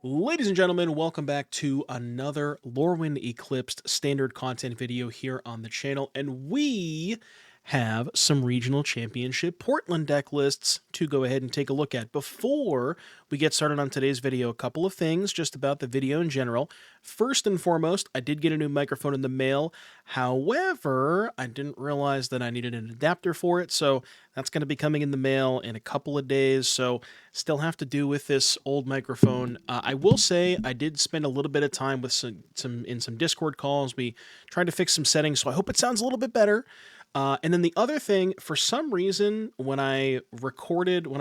Ladies and gentlemen, welcome back to another Lorwyn Eclipsed standard content video here on the channel, and we have some regional championship Portland deck lists to go ahead and take a look at. Before we get started on today's video, a couple of things just about the video in general. First and foremost, I did get a new microphone in the mail. However, I didn't realize that I needed an adapter for it, so that's going to be coming in the mail in a couple of days, so still have to do with this old microphone. I will say I did spend a little bit of time with some Discord calls. We tried to fix some settings, so I hope it sounds a little bit better. And then the other thing, for some reason, when I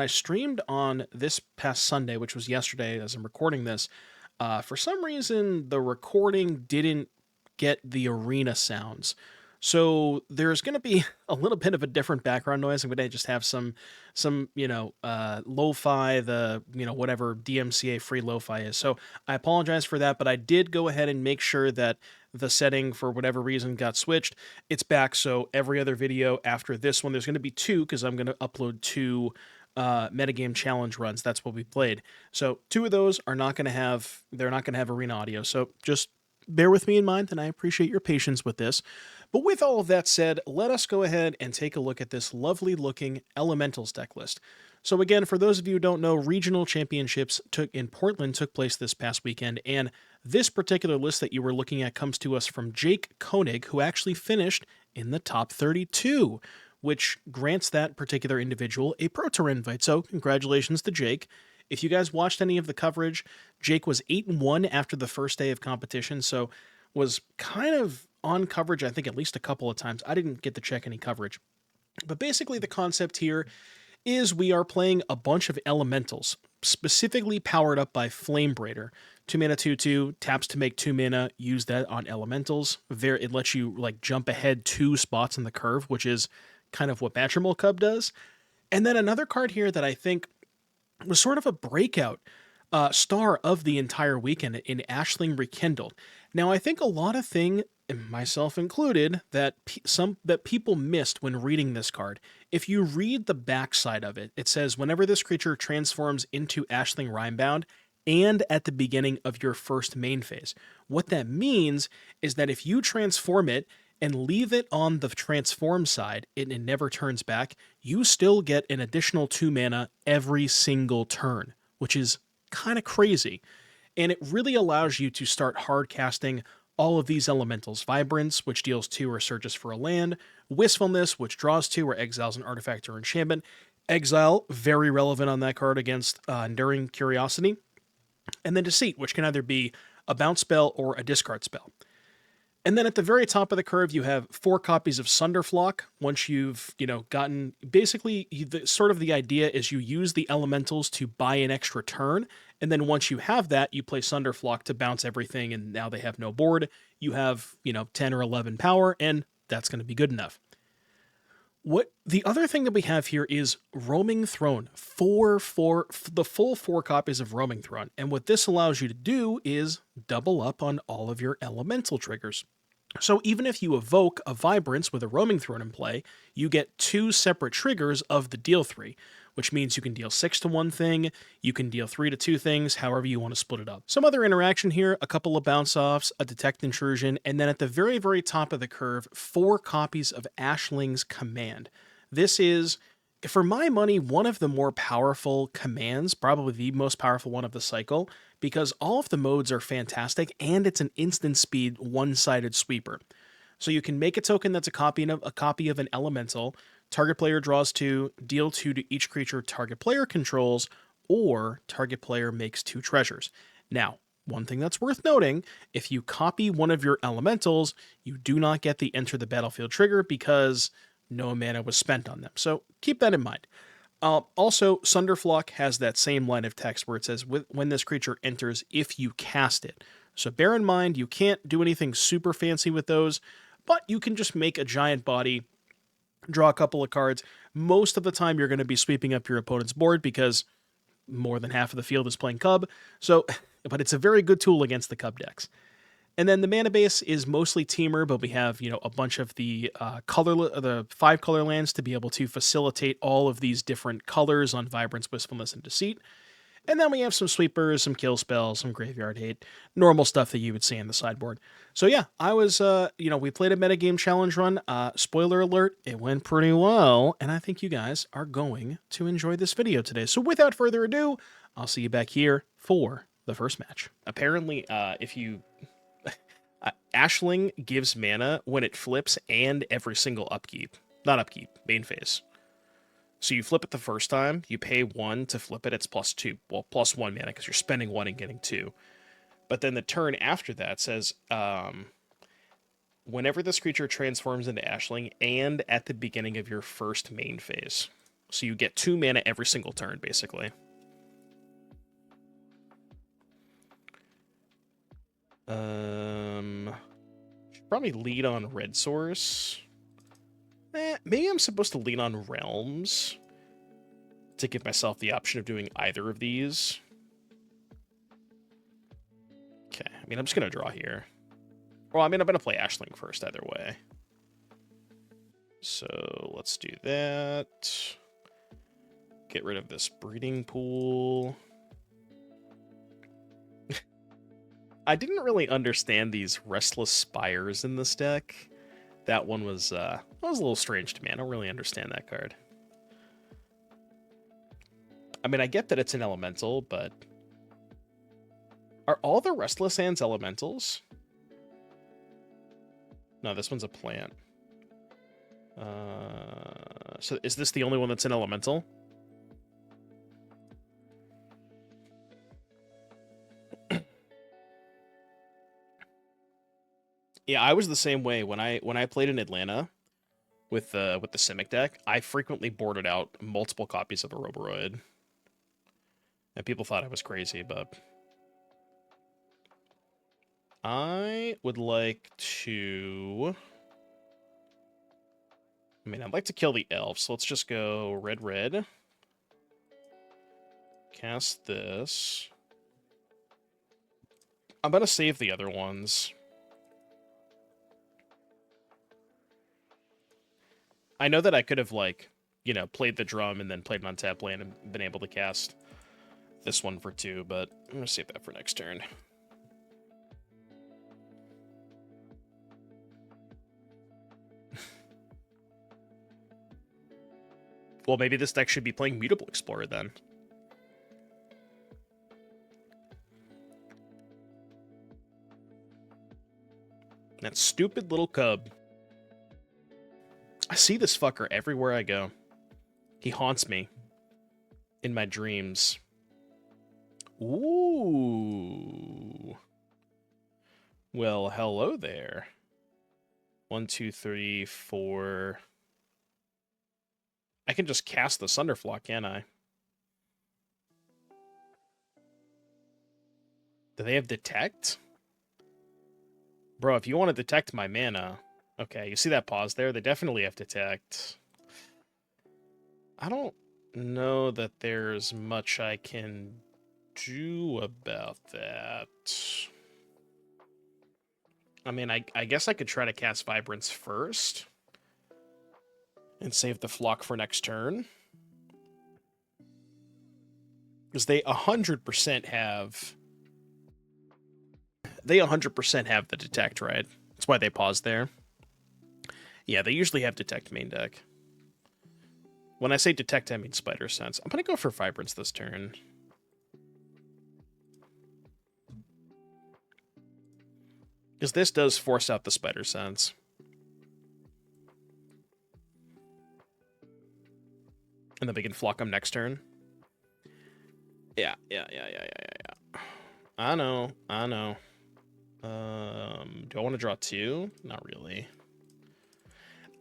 streamed on this past Sunday, which was yesterday as I'm recording this, for some reason the recording didn't get the arena sounds. So there's going to be a little bit of a different background noise. I'm going to just have some lo-fi, whatever DMCA free lo-fi is. So I apologize for that, but I did go ahead and make sure that the setting, for whatever reason, got switched. It's back, so every other video after this one, there's going to be two, because I'm going to upload two metagame challenge runs. That's what we played. So two of those are not going to have, they're not going to have arena audio. So just bear with me in mind, and I appreciate your patience with this. But with all of that said, let us go ahead and take a look at this lovely looking Elementals deck list. So again, for those of you who don't know, regional championships in Portland took place this past weekend, and this particular list that you were looking at comes to us from Jake Koenig, who actually finished in the top 32, which grants that particular individual a Pro Tour invite. So congratulations to Jake. If you guys watched any of the coverage, Jake was 8-1 after the first day of competition, so was kind of on coverage, I think, at least a couple of times. I didn't get to check any coverage. But basically the concept here is we are playing a bunch of elementals, specifically powered up by Flame Braider. 2-mana 2/2, taps to make 2 mana, use that on elementals. It lets you like jump ahead 2 spots in the curve, which is kind of what Matrimonial Cub does. And then another card here that I think was sort of a breakout star of the entire weekend in Ashling Rekindled. Now, I think a lot of things, myself included, that people missed when reading this card. If you read the backside of it, it says whenever this creature transforms into Ashling Rhinebound and at the beginning of your first main phase. What that means is that if you transform it and leave it on the transform side and it never turns back, you still get an additional 2 mana every single turn, which is kind of crazy. And it really allows you to start hard casting all of these elementals. Vibrance, which deals 2 or searches for a land. Wistfulness, which draws 2 or exiles an artifact or enchantment. Exile, very relevant on that card against Enduring Curiosity. And then Deceit, which can either be a bounce spell or a discard spell. And then at the very top of the curve, you have 4 copies of Sunderflock. Once you've, gotten, basically, the idea is you use the elementals to buy an extra turn, and then once you have that, you play Sunderflock to bounce everything, and now they have no board. You have, 10 or 11 power, and that's going to be good enough. The other thing that we have here is Roaming Throne, the full 4 copies of Roaming Throne. And what this allows you to do is double up on all of your elemental triggers. So even if you evoke a Vibrance with a Roaming Throne in play, you get 2 separate triggers of the deal 3, which means you can deal 6 to 1 thing, you can deal 3 to 2 things, however you want to split it up. Some other interaction here, a couple of bounce offs, a Detect Intrusion, and then at the very, very top of the curve, 4 copies of Ashling's Command. This is, for my money, one of the more powerful commands, probably the most powerful one of the cycle, because all of the modes are fantastic, and it's an instant speed one-sided sweeper. So you can make a token that's a copy of an elemental, target player draws 2, deal 2 to each creature target player controls, or target player makes 2 treasures. Now, one thing that's worth noting, if you copy one of your elementals, you do not get the enter the battlefield trigger because no mana was spent on them. So keep that in mind. Also, Sunderflock has that same line of text where it says, when this creature enters, if you cast it. So bear in mind, you can't do anything super fancy with those, but you can just make a giant body, draw a couple of cards. Most of the time, you're going to be sweeping up your opponent's board because more than half of the field is playing Cub. So, but it's a very good tool against the Cub decks. And then the mana base is mostly Teamer, but we have, a bunch of the 5 color lands to be able to facilitate all of these different colors on Vibrance, Wistfulness, and Deceit. And then we have some sweepers, some kill spells, some graveyard hate, normal stuff that you would see in the sideboard. So yeah, I was, we played a metagame challenge run. Spoiler alert, it went pretty well, and I think you guys are going to enjoy this video today. So without further ado, I'll see you back here for the first match. Apparently, if you... Ashling gives mana when it flips and every single upkeep. Not upkeep, main phase. So you flip it the first time, you pay 1 to flip it, it's +2. Well, +1 mana because you're spending 1 and getting 2. But then the turn after that says, whenever this creature transforms into Ashling and at the beginning of your first main phase. So you get 2 mana every single turn, basically. Should probably lead on red source. Maybe I'm supposed to lean on realms to give myself the option of doing either of these. Okay, I mean, I'm just going to draw here. Well, I mean, I'm going to play Ashling first either way. So let's do that. Get rid of this breeding pool. I didn't really understand these Restless Spires in this deck. That one was a little strange to me. I don't really understand that card. I mean, I get that it's an elemental, but... Are all the Restless Hands elementals? No, this one's a plant. So is this the only one that's an elemental? Yeah, I was the same way when I played in Atlanta with the Simic deck. I frequently boarded out multiple copies of a Roboroid, and people thought I was crazy. But I would like to. I mean, I'd like to kill the elf, so let's just go red. Cast this. I'm gonna save the other ones. I know that I could have, like, played the drum and then played an untapped land and been able to cast this one for 2, but I'm going to save that for next turn. Well, maybe this deck should be playing Mutable Explorer then. That stupid little cub. I see this fucker everywhere I go. He haunts me in my dreams. Ooh. Well, hello there. 1, 2, 3, 4. I can just cast the Sunderflock, can't I? Do they have Detect? Bro, if you want to detect my mana... Okay, you see that pause there? They definitely have Detect. I don't know that there's much I can do about that. I mean, I guess I could try to cast Vibrance first. And save the Flock for next turn. Because they 100% have... They 100% have the Detect, right? That's why they paused there. Yeah, they usually have Detect main deck. When I say Detect, I mean Spider Sense. I'm going to go for Vibrance this turn. Because this does force out the Spider Sense. And then we can Flock them next turn. Yeah. I know. Do I want to draw 2? Not really.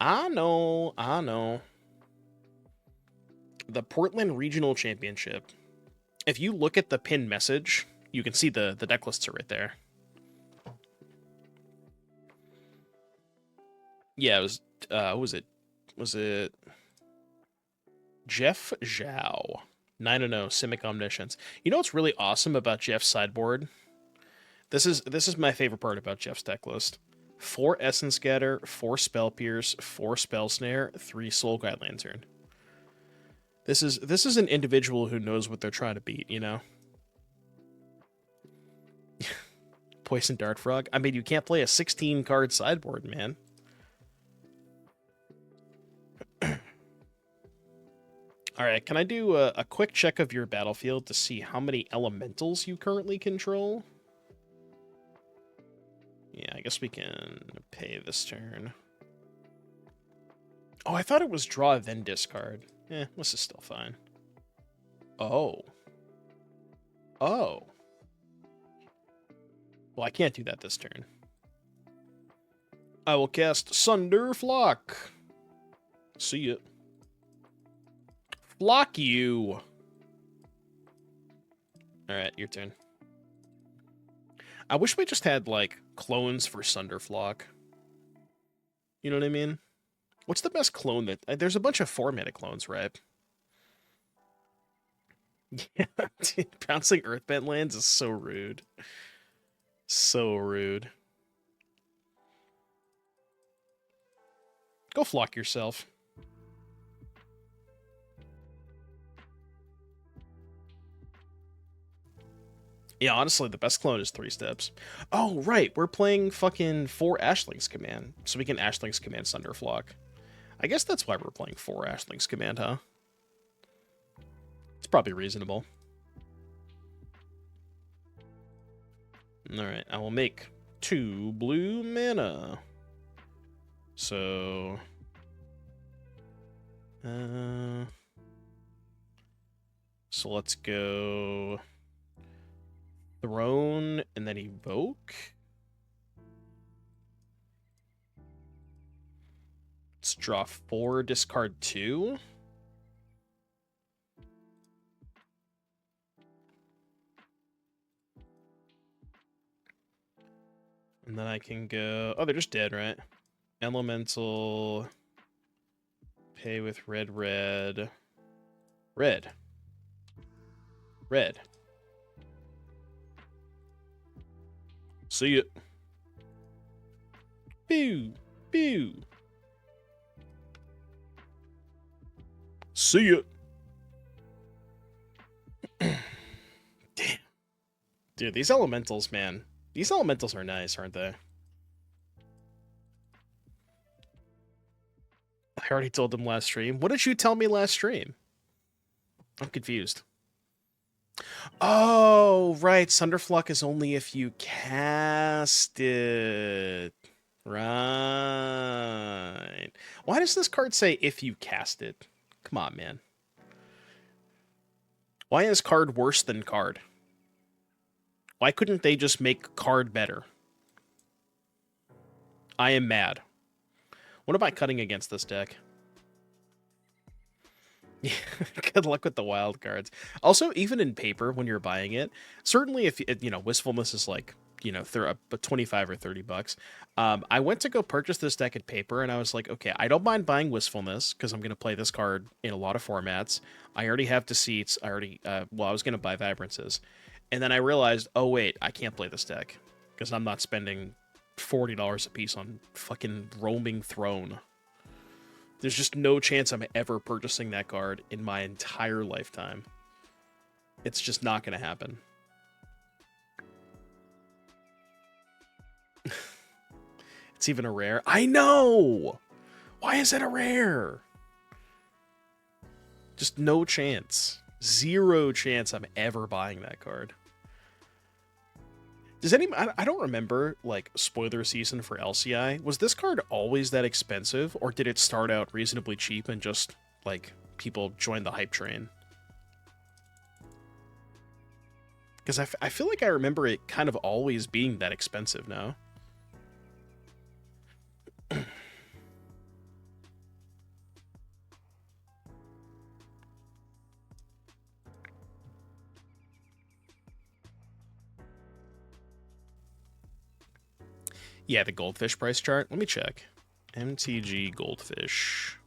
I know. The Portland Regional Championship. If you look at the pinned message, you can see the deck lists are right there. Yeah, it was, who was it? Was it Jeff Zhao? 9-0, Simic Omniscience. You know what's really awesome about Jeff's sideboard? This is my favorite part about Jeff's deck list. 4 Essence Scatter, 4 Spell Pierce, 4 Spell Snare, 3 Soul Guide Lantern. This is an individual who knows what they're trying to beat, you know? Poison Dart Frog. I mean, you can't play a 16-card sideboard, man. All right, can I do a quick check of your battlefield to see how many elementals you currently control? Yeah, I guess we can pay this turn. Oh, I thought it was draw, then discard. This is still fine. Oh. Oh. Well, I can't do that this turn. I will cast Sunder Flock. See ya. Flock you. Alright, your turn. I wish we just had, like, clones for Sunder Flock. You know what I mean? What's the best clone that... There's a bunch of 4-mana clones, right? Yeah, dude, bouncing Earthbent lands is so rude. So rude. Go flock yourself. Yeah, honestly, the best clone is 3 steps. Oh, right, we're playing fucking 4 Ashling's Command, so we can Ashling's Command Sunderflock. I guess that's why we're playing 4 Ashling's Command, huh? It's probably reasonable. Alright, I will make 2 blue mana. So... So let's go... Throne, and then Evoke. Let's draw 4, discard 2. And then I can go... Oh, they're just dead, right? Elemental... Pay with red. Red. See ya. Pew. Pew. See ya. Damn. Dude, these elementals, man. These elementals are nice, aren't they? I already told them last stream. What did you tell me last stream? I'm confused. Oh, right. Sunderflock is only if you cast it. Right. Why does this card say if you cast it? Come on, man. Why is card worse than card? Why couldn't they just make card better? I am mad. What am I cutting against this deck? Yeah, good luck with the wild cards. Also, even in paper, when you're buying it, certainly if, you know, Wistfulness is like, you know, 25 or 30 bucks. I went to go purchase this deck at paper, and I was like, okay, I don't mind buying Wistfulness, because I'm going to play this card in a lot of formats. I already have Deceits. I already, well, I was going to buy Vibrances. And then I realized, oh, wait, I can't play this deck, because I'm not spending $40 a piece on fucking Roaming Throne. There's just no chance I'm ever purchasing that card in my entire lifetime. It's just not going to happen. It's even a rare. I know! Why is it a rare? Just no chance. 0 chance I'm ever buying that card. Does anyone... I don't remember, like, spoiler season for LCI. Was this card always that expensive, or did it start out reasonably cheap and just, like, people joined the hype train? Because I feel like I remember it kind of always being that expensive now. Yeah, the goldfish price chart. Let me check. MTG goldfish.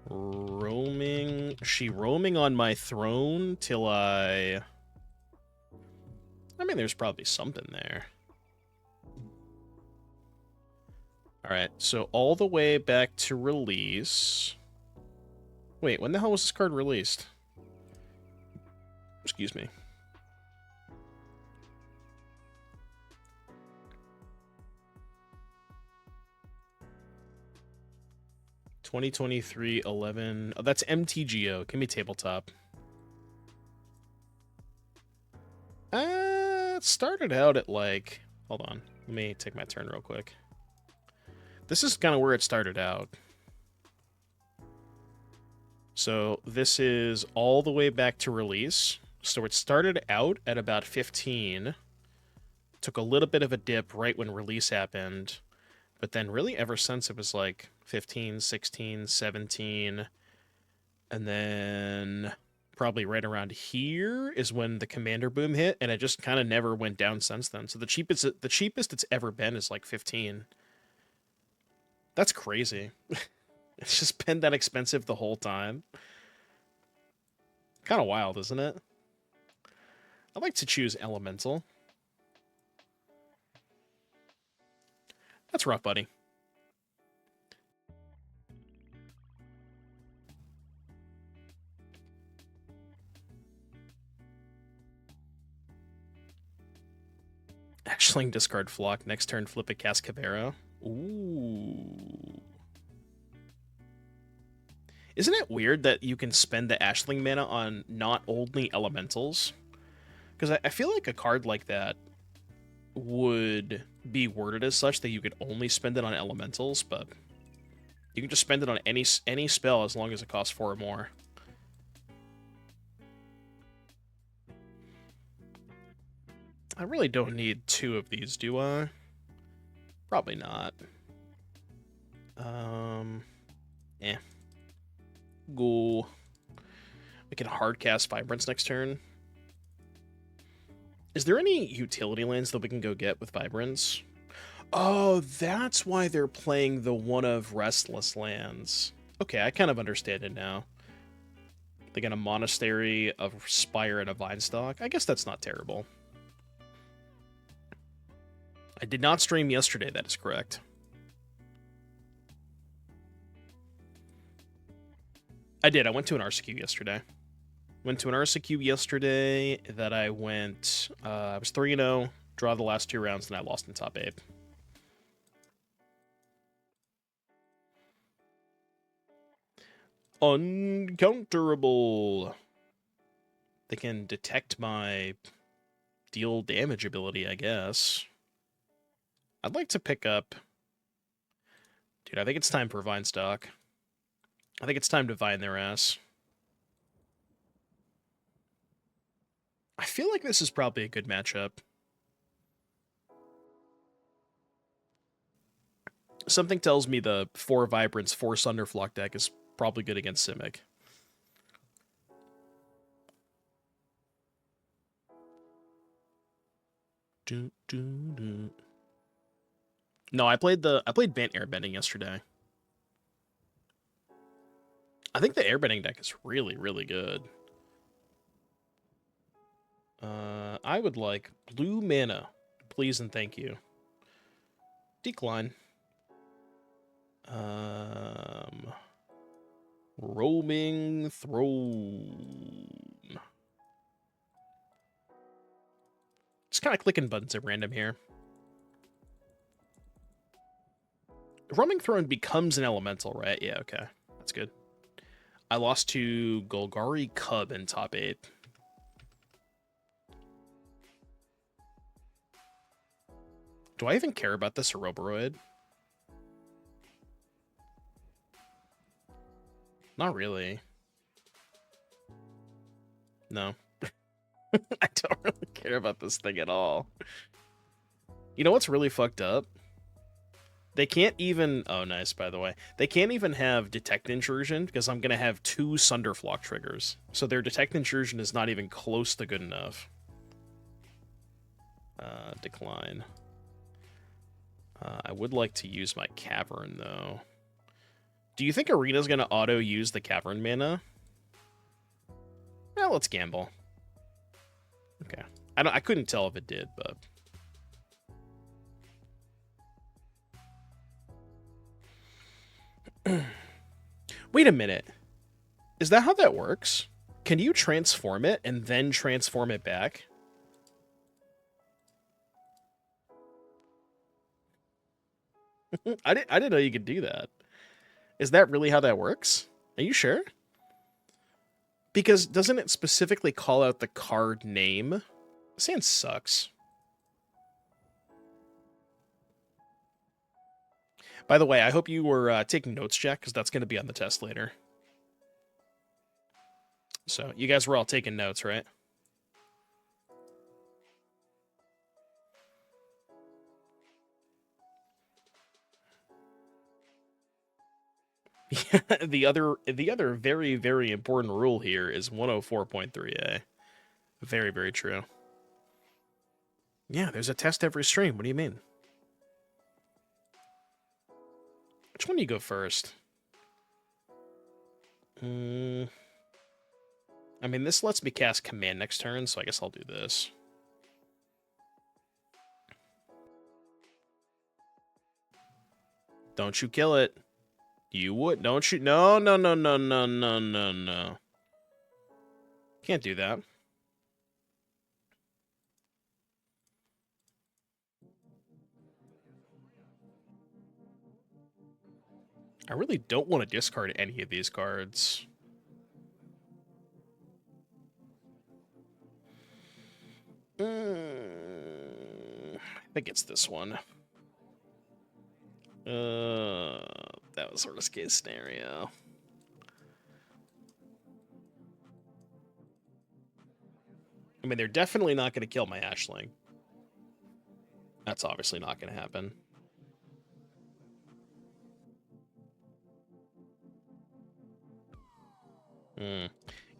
Roaming. Is she roaming on my throne till I mean, there's probably something there. Alright, so all the way back to release. Wait, when the hell was this card released? Excuse me. 2023 11. Oh, that's MTGO. Give me tabletop. It started out at like... Hold on. Let me take my turn real quick. This is kind of where it started out. So this is all the way back to release. So it started out at about 15. Took a little bit of a dip right when release happened. But then really ever since it was like 15, 16, 17. And then probably right around here is when the Commander boom hit. And it just kind of never went down since then. So the cheapest it's ever been is like 15. That's crazy. It's just been that expensive the whole time. Kind of wild, isn't it? I'd like to choose Elemental. That's rough, buddy. Ashling, discard Flock. Next turn, flip a Cascabera. Ooh. Isn't it weird that you can spend the Ashling mana on not only elementals? Because I feel like a card like that would be worded as such that you could only spend it on elementals, but you can just spend it on any spell as long as it costs 4 or more. I really don't need 2 of these, do I? Probably not. Eh. Go. We can hardcast Vibrance next turn. Is there any utility lands that we can go get with Vibrance? Oh, that's why they're playing the one of Restless Lands. Okay, I kind of understand it now. They got a Monastery, a Spire, and a Vinestalk. I guess that's not terrible. I did not stream yesterday, that is correct. I did, I went to an RCQ yesterday. Went to an RCQ yesterday that I went... I was 3-0, draw the last 2 rounds, and I lost in top 8. Uncounterable. They can detect my deal damage ability, I guess. I'd like to pick up... Dude, I think it's time for Vinestock. I think it's time to Vine their ass. I feel like this is probably a good matchup. Something tells me the 4 Vibrance, 4 Sunderflock deck is probably good against Simic. No, I played Bant Airbending yesterday. I think the Airbending deck is really, really good. I would like blue mana, please and thank you. Decline. Roaming Throne. Just kind of clicking buttons at random here. Roaming Throne becomes an elemental, right? Yeah, okay. That's good. I lost to Golgari Cub in top 8. Do I even care about this Ouroboros? Not really. No. I don't really care about this thing at all. You know what's really fucked up? They can't even... Oh, nice, by the way. They can't even have Detect Intrusion, because I'm going to have 2 Sunderflock triggers. So their Detect Intrusion is not even close to good enough. Decline. I would like to use my Cavern, though. Do you think Arena's going to auto-use the Cavern mana? Well, let's gamble. Okay. I couldn't tell if it did, but... Wait a minute. Is that how that works? Can you transform it and then transform it back? I didn't know you could do that. Is that really how that works? Are you sure? Because doesn't it specifically call out the card name? This hand sucks. By the way, I hope you were taking notes, Jack, because that's going to be on the test later. So you guys were all taking notes, right? the other very, very important rule here is 104.3a. Very, very true. Yeah, there's a test every stream. What do you mean? Which one do you go first? I mean, this lets me cast command next turn, so I guess I'll do this. Don't you kill it. You would. Don't you? No, no, no, no, no, no, no, no. Can't do that. I really don't want to discard any of these cards. I think it's this one. That was worst case scenario. I mean, they're definitely not going to kill my Ashling. That's obviously not going to happen. You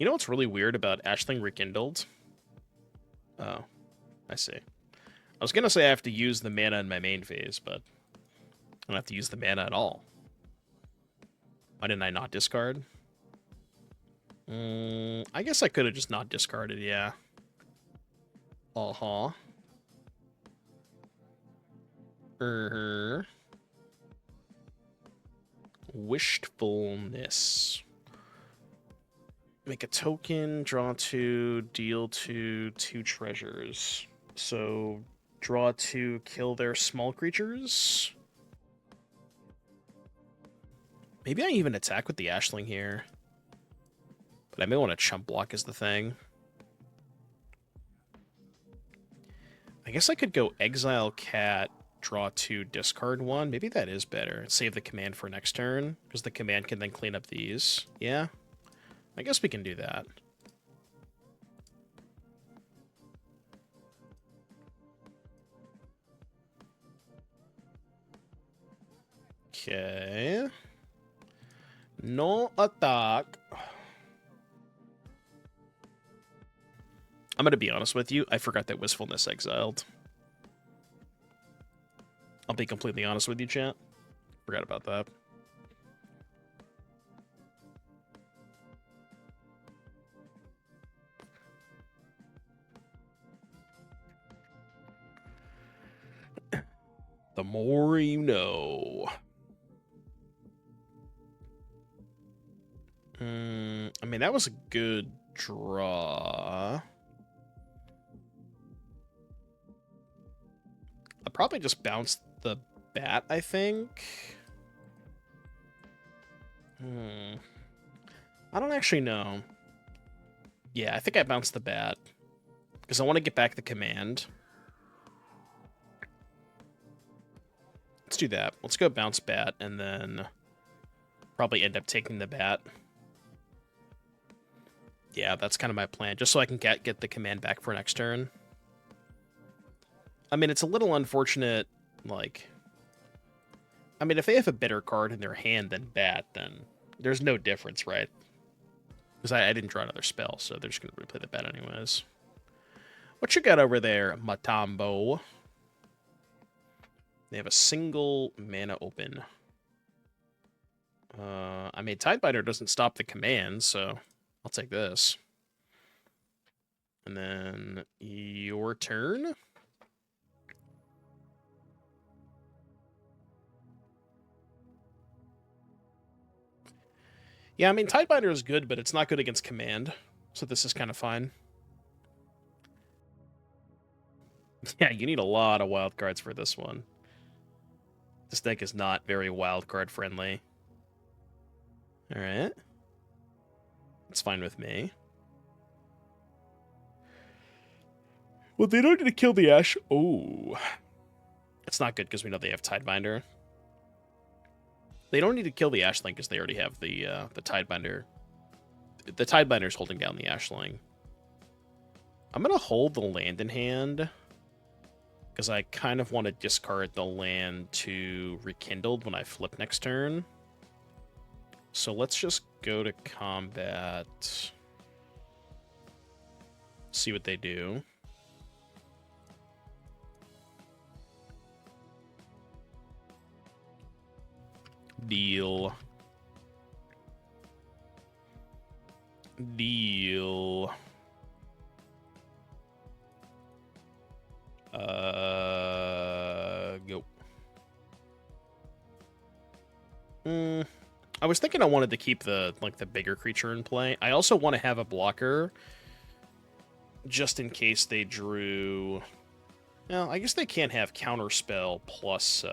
know what's really weird about Ashling Rekindled? Oh, I see. I was going to say I have to use the mana in my main phase, but I don't have to use the mana at all. Why didn't I not discard? I guess I could have just not discarded, yeah. Uh-huh. Wishfulness. Make a token, draw 2, deal 2, 2 treasures. So, draw 2, kill their small creatures? Maybe I even attack with the Ashling here. But I may want to chump block as the thing. I guess I could go exile cat, draw 2, discard 1. Maybe that is better. Save the command for next turn, because the command can then clean up these. Yeah? I guess we can do that. Okay. No attack. I'm going to be honest with you. I forgot that Wistfulness exiled. I'll be completely honest with you, chat. Forgot about that. The more you know. I mean, that was a good draw. I'll probably just bounce the bat, I think. I don't actually know. Yeah, I think I bounced the bat. Because I want to get back the command. Let's do that. Let's go bounce bat, and then probably end up taking the bat. Yeah, that's kind of my plan, just so I can get the command back for next turn. I mean, it's a little unfortunate, like... I mean, if they have a better card in their hand than bat, then there's no difference, right? Because I didn't draw another spell, so they're just going to replay the bat anyways. What you got over there, Matambo? They have a single mana open. I mean, Tidebinder doesn't stop the command, so I'll take this. And then your turn. Yeah, I mean, Tidebinder is good, but it's not good against command, so this is kind of fine. Yeah, you need a lot of wild cards for this one. This deck is not very wild card friendly. Alright. It's fine with me. Well, they don't need to kill the Ash. Oh. It's not good because we know they have Tidebinder. They don't need to kill the Ashling because they already have the Tidebinder. The Tidebinder's holding down the Ashling. I'm going to hold the land in hand because I kind of want to discard the land to Rekindled when I flip next turn. So let's just go to combat. See what they do. Deal. Deal. Go. I was thinking I wanted to keep the bigger creature in play. I also want to have a blocker just in case they drew. Well, I guess they can't have counterspell plus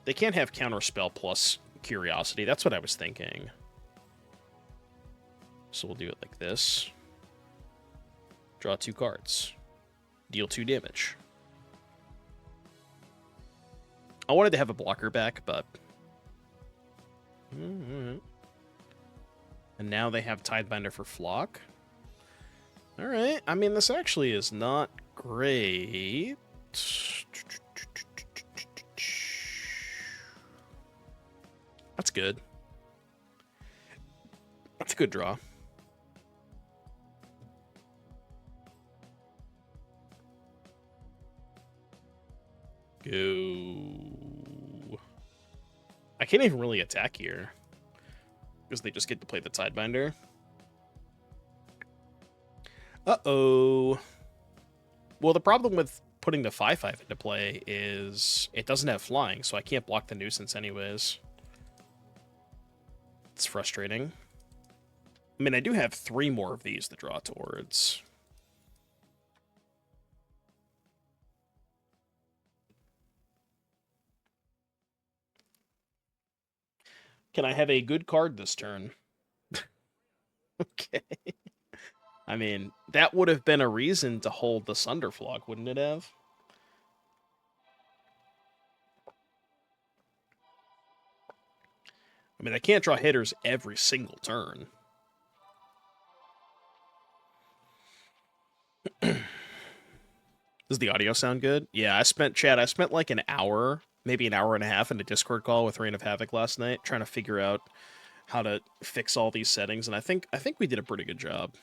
they can't have counterspell plus curiosity. That's what I was thinking. So we'll do it like this. Draw 2 cards. Deal 2 damage. I wanted to have a blocker back, but... And now they have Tidebinder for Flock. Alright, I mean, this actually is not great. That's good. That's a good draw. Go. I can't even really attack here because they just get to play the Tidebinder. Uh-oh. Well, the problem with putting the 5/5 into play is it doesn't have flying, so I can't block the nuisance anyways. It's frustrating. I mean, I do have 3 more of these to draw towards. Can I have a good card this turn? Okay. I mean, that would have been a reason to hold the Sunderflock, wouldn't it have? I mean, I can't draw hitters every single turn. Does the audio sound good? Yeah, I spent like an hour, maybe an hour and a half in a Discord call with Reign of Havoc last night, trying to figure out how to fix all these settings, and I think we did a pretty good job.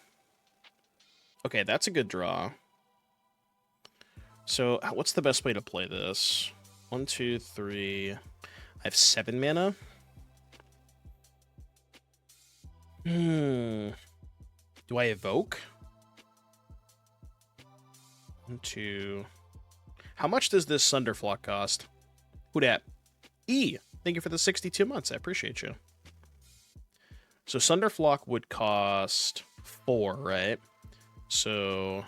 Okay, that's a good draw. So, what's the best way to play this? 1, 2, 3. I have 7 mana. Do I evoke? 1, 2. How much does this Sunderflock cost? Who dat? E! Thank you for the 62 months. I appreciate you. So Sunderflock would cost 4, right? So...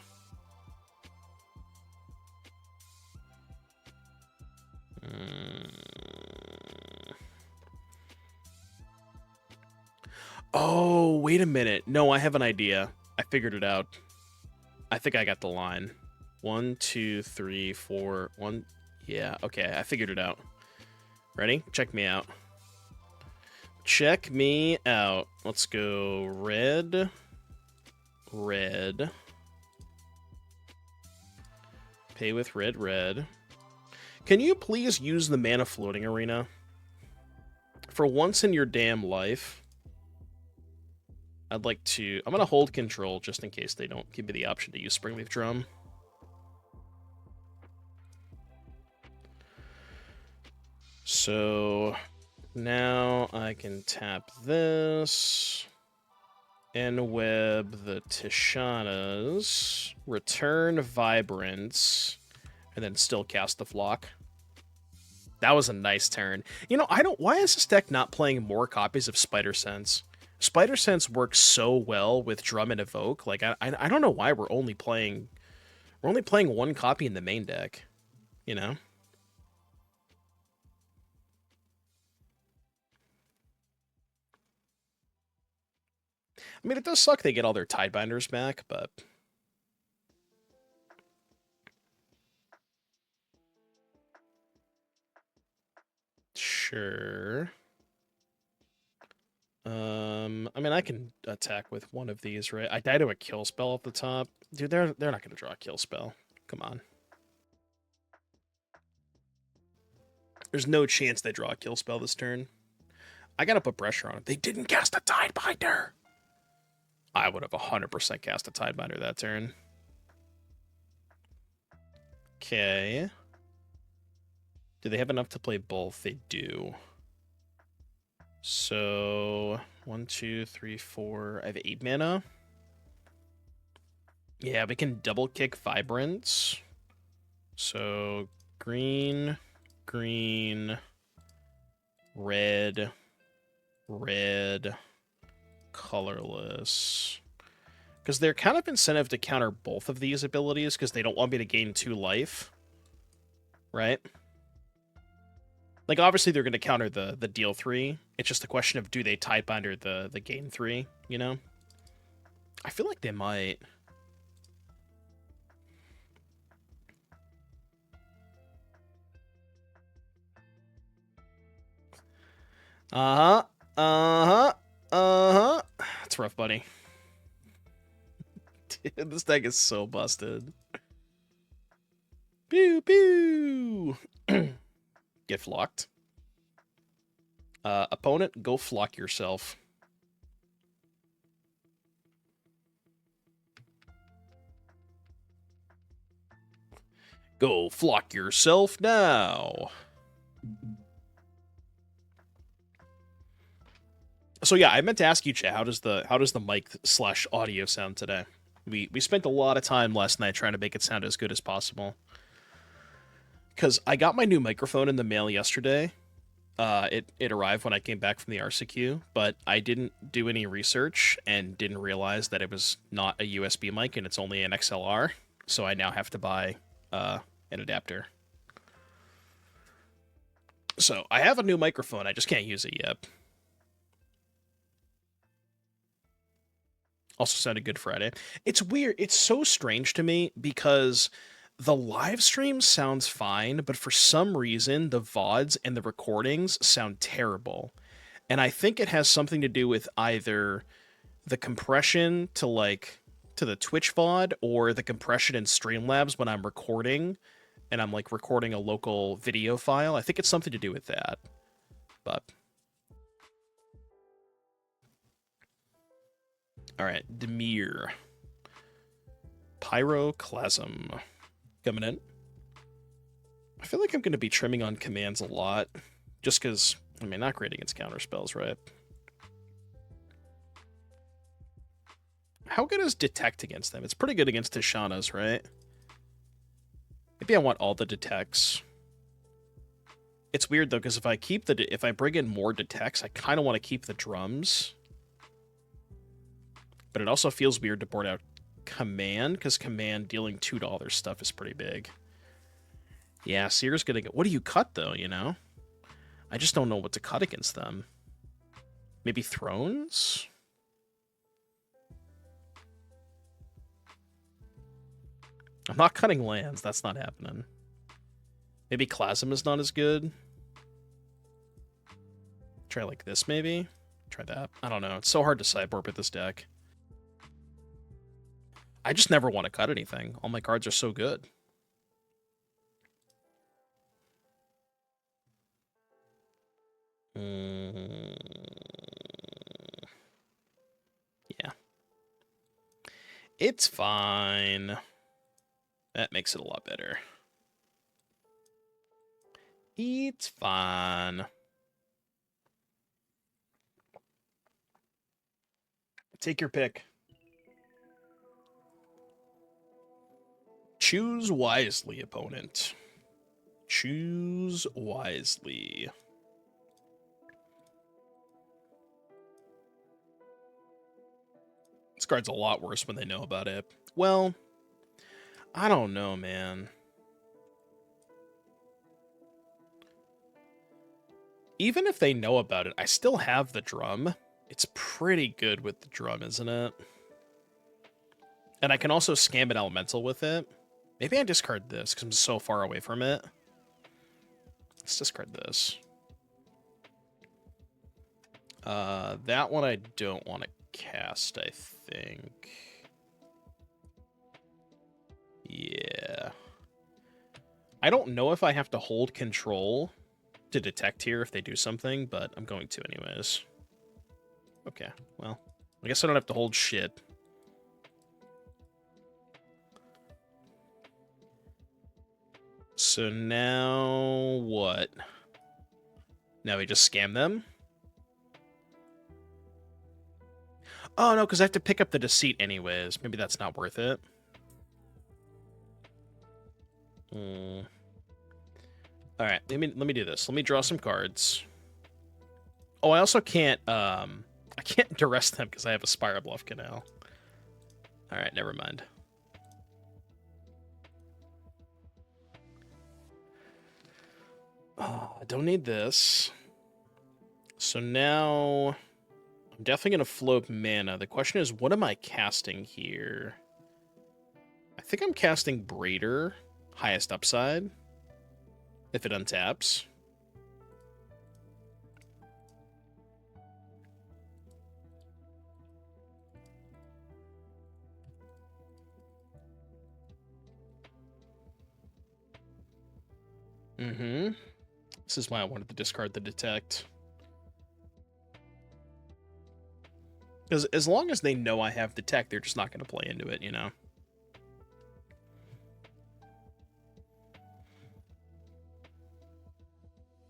Oh, wait a minute. No, I have an idea. I figured it out. I think I got the line. 1, 2, 3, 4, 1. Yeah, okay, I figured it out. Ready? Check me out. Check me out. Let's go red. Red. Pay with red, red. Can you please use the mana floating arena? For once in your damn life. I'd like to... I'm going to hold control just in case they don't give me the option to use Springleaf Drum. So now I can tap this and web the Tishanas, return Vibrance, and then still cast the Flock. That was a nice turn. You know, why is this deck not playing more copies of Spider Sense? Spider Sense works so well with Drum and Evoke. Like I don't know why we're only playing 1 copy in the main deck, you know? I mean, it does suck they get all their Tidebinders back, but... Sure. I mean, I can attack with one of these, right? I die to a kill spell at the top. Dude, they're not going to draw a kill spell. Come on. There's no chance they draw a kill spell this turn. I gotta put pressure on it. They didn't cast a Tidebinder! I would have 100% cast a Tidebinder that turn. Okay. Do they have enough to play both? They do. So, 1, 2, 3, 4. I have 8 mana. Yeah, we can double kick Vibrance. So, green, green, red, red, colorless. Because they're kind of incentive to counter both of these abilities because they don't want me to gain 2 life. Right? Like, obviously, they're going to counter the deal 3. It's just a question of do they Tidebinder the gain 3, you know? I feel like they might. Uh-huh. Uh-huh. Uh-huh. That's rough, buddy. Dude, this deck is so busted. Pew, pew! Get flocked. Opponent, go flock yourself. Go flock yourself now. So yeah, I meant to ask you, Chat, how does the mic / audio sound today? We spent a lot of time last night trying to make it sound as good as possible. Because I got my new microphone in the mail yesterday. It arrived when I came back from the RCQ, but I didn't do any research and didn't realize that it was not a USB mic and it's only an XLR. So I now have to buy an adapter. So I have a new microphone, I just can't use it yet. Also sounded good Friday. It's weird. It's so strange to me because the live stream sounds fine, but for some reason the VODs and the recordings sound terrible. And I think it has something to do with either the compression to the Twitch VOD or the compression in Streamlabs when I'm recording and I'm like recording a local video file. I think it's something to do with that. But all right, Demir. Pyroclasm. Coming in. I feel like I'm going to be trimming on commands a lot. Just because, I mean, not great against counter spells, right? How good is Detect against them? It's pretty good against Tishana's, right? Maybe I want all the Detects. It's weird, though, because if I bring in more Detects, I kind of want to keep the drums. But it also feels weird to board out Command, because Command dealing $2 stuff is pretty big. Yeah, Seer's gonna go. What do you cut, though, you know? I just don't know what to cut against them. Maybe Thrones? I'm not cutting lands. That's not happening. Maybe Klasm is not as good. Try like this, maybe? Try that. I don't know. It's so hard to sideboard with this deck. I just never want to cut anything. All my cards are so good. Yeah. It's fine. That makes it a lot better. It's fine. Take your pick. Choose wisely, opponent. Choose wisely. This card's a lot worse when they know about it. Well, I don't know, man. Even if they know about it, I still have the drum. It's pretty good with the drum, isn't it? And I can also scam an elemental with it. Maybe I discard this because I'm so far away from it. Let's discard this. That one I don't want to cast, I think. Yeah. I don't know if I have to hold control to detect here if they do something, but I'm going to anyways. Okay, well, I guess I don't have to hold shit. So now what? Now we just scam them? Oh, no, because I have to pick up the deceit anyways. Maybe that's not worth it. All right, let me do this. Let me draw some cards. Oh, I also can't I can't duress them because I have a Spire Bluff Canal. All right, never mind. I don't need this. So now I'm definitely going to float mana. The question is, what am I casting here? I think I'm casting Braider, highest upside, if it untaps. This is why I wanted to discard the detect. Because as long as they know I have detect, they're just not going to play into it, you know?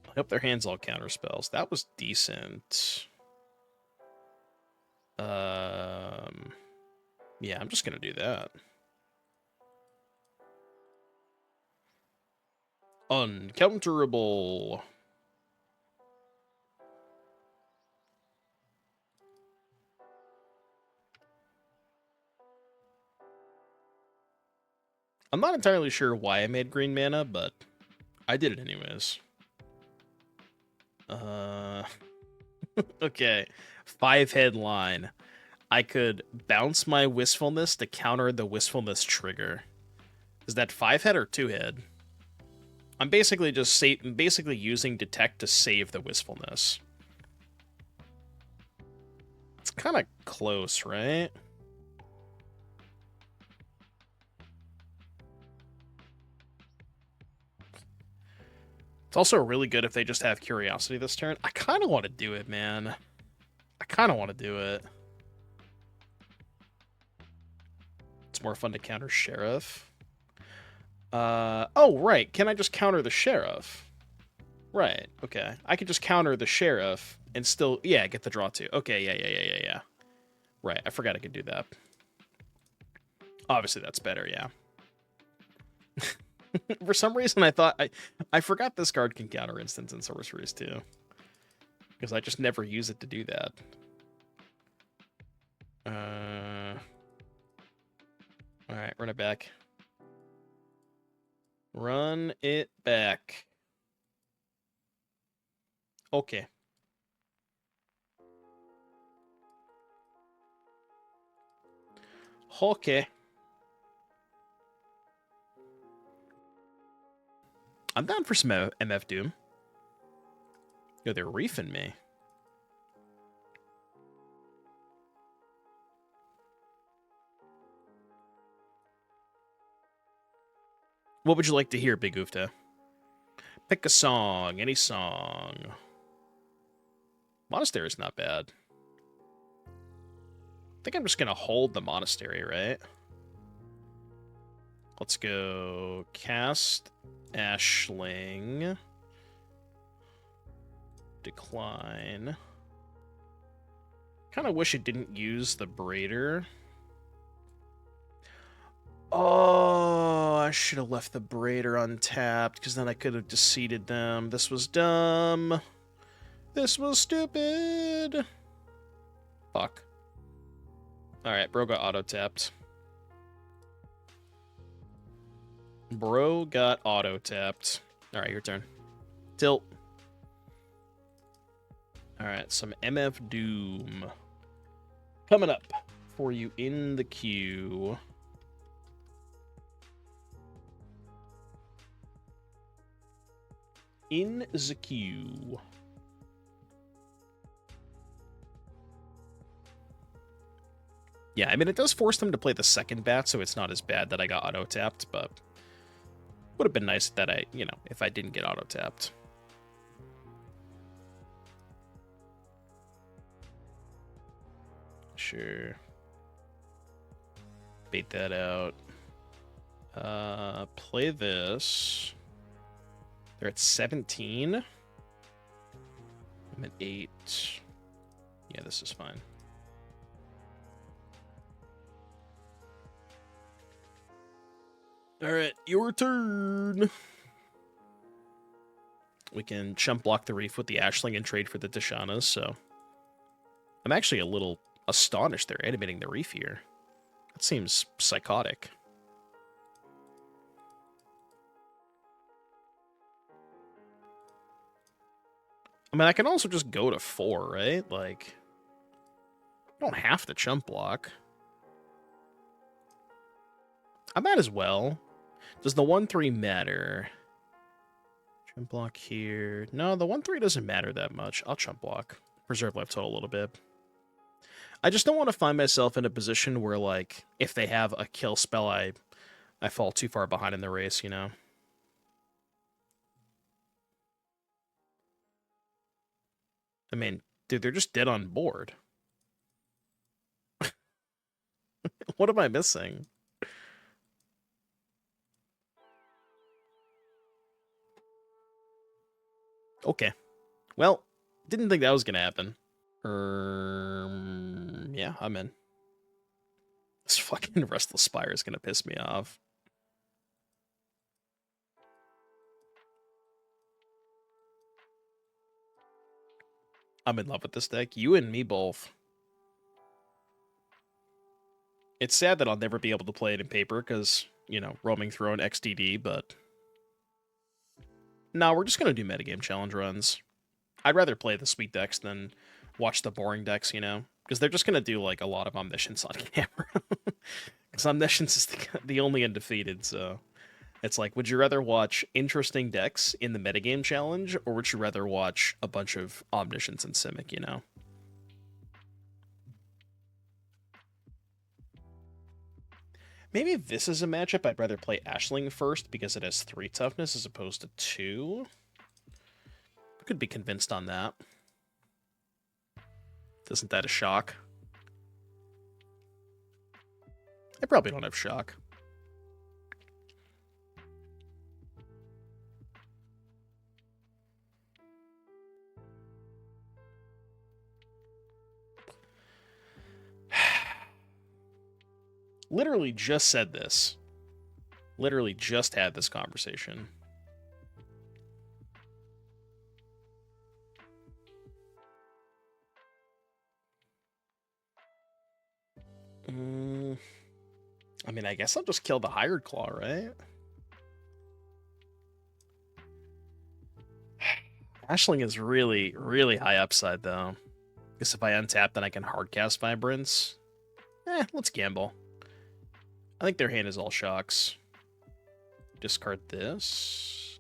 I hope their hands all counter spells. That was decent. Yeah, I'm just going to do that. Uncounterable. I'm not entirely sure why I made green mana, but I did it anyways. Okay. 5-head line. I could bounce my Wistfulness to counter the Wistfulness trigger. Is that 5-head or 2-head? I'm basically just basically using Detect to save the Wistfulness. It's kind of close, right? It's also really good if they just have Curiosity this turn. I kind of want to do it, man. I kind of want to do it. It's more fun to counter Sheriff. Oh, right. Can I just counter the Sheriff? Right, okay. I could just counter the Sheriff and still, yeah, get the draw too. Okay, yeah. Right, I forgot I could do that. Obviously, that's better, yeah. For some reason, I thought I forgot this card can counter instants and sorceries too, because I just never use it to do that. All right, run it back. Run it back. Okay. Okay. I'm down for some MF Doom. Yo, they're reefing me. What would you like to hear, Big Oofta? Pick a song, any song. Monastery is not bad. I think I'm just going to hold the Monastery, right? Let's go cast Ashling. Decline. Kind of wish it didn't use the Braider. Oh, I should have left the Braider untapped, because then I could have deceived them. This was dumb. This was stupid. Fuck. Alright, bro got auto-tapped. Bro got auto-tapped. Alright, your turn. Tilt. All right, some MF Doom coming up for you in the queue. In the queue. Yeah, I mean, it does force them to play the second bat, so it's not as bad that I got auto-tapped, but would have been nice that I, you know, if I didn't get auto-tapped. Sure. Bait that out. Play this. They're at 17. I'm at 8. Yeah, this is fine. All right, your turn. We can chump block the Reef with the Ashling and trade for the Tishanas, so I'm actually a little astonished they're animating the Reef here. That seems psychotic. I mean, I can also just go to 4, right? Like, I don't have to chump block. I might as well. Does the 1-3 matter? Chump block here. No, the 1-3 doesn't matter that much. I'll chump block. Preserve life total a little bit. I just don't want to find myself in a position where, like, if they have a kill spell, I fall too far behind in the race, you know? I mean, dude, they're just dead on board. What am I missing? Okay. Well, didn't think that was gonna happen. Yeah, I'm in. This fucking Restless Spire is gonna piss me off. I'm in love with this deck. You and me both. It's sad that I'll never be able to play it in paper because, you know, roaming throne XDD, but... No, we're just gonna do metagame challenge runs. I'd rather play the sweet decks than watch the boring decks, you know? Because they're just gonna do, like, a lot of Omniscience on camera. Because Omniscience is the only undefeated, so... It's like, would you rather watch interesting decks in the metagame challenge, or would you rather watch a bunch of Omniscience and Simic, you know? Maybe if this is a matchup, I'd rather play Ashling first because it has 3 toughness as opposed to 2. I could be convinced on that. Isn't that a shock? I probably don't have shock. Literally just said this. Literally just had this conversation. I mean, I guess I'll just kill the Hired Claw, right? Ashling is really, really high upside, though. Guess if I untap, then I can hardcast Vibrance. Let's gamble. I think their hand is all shocks. Discard this.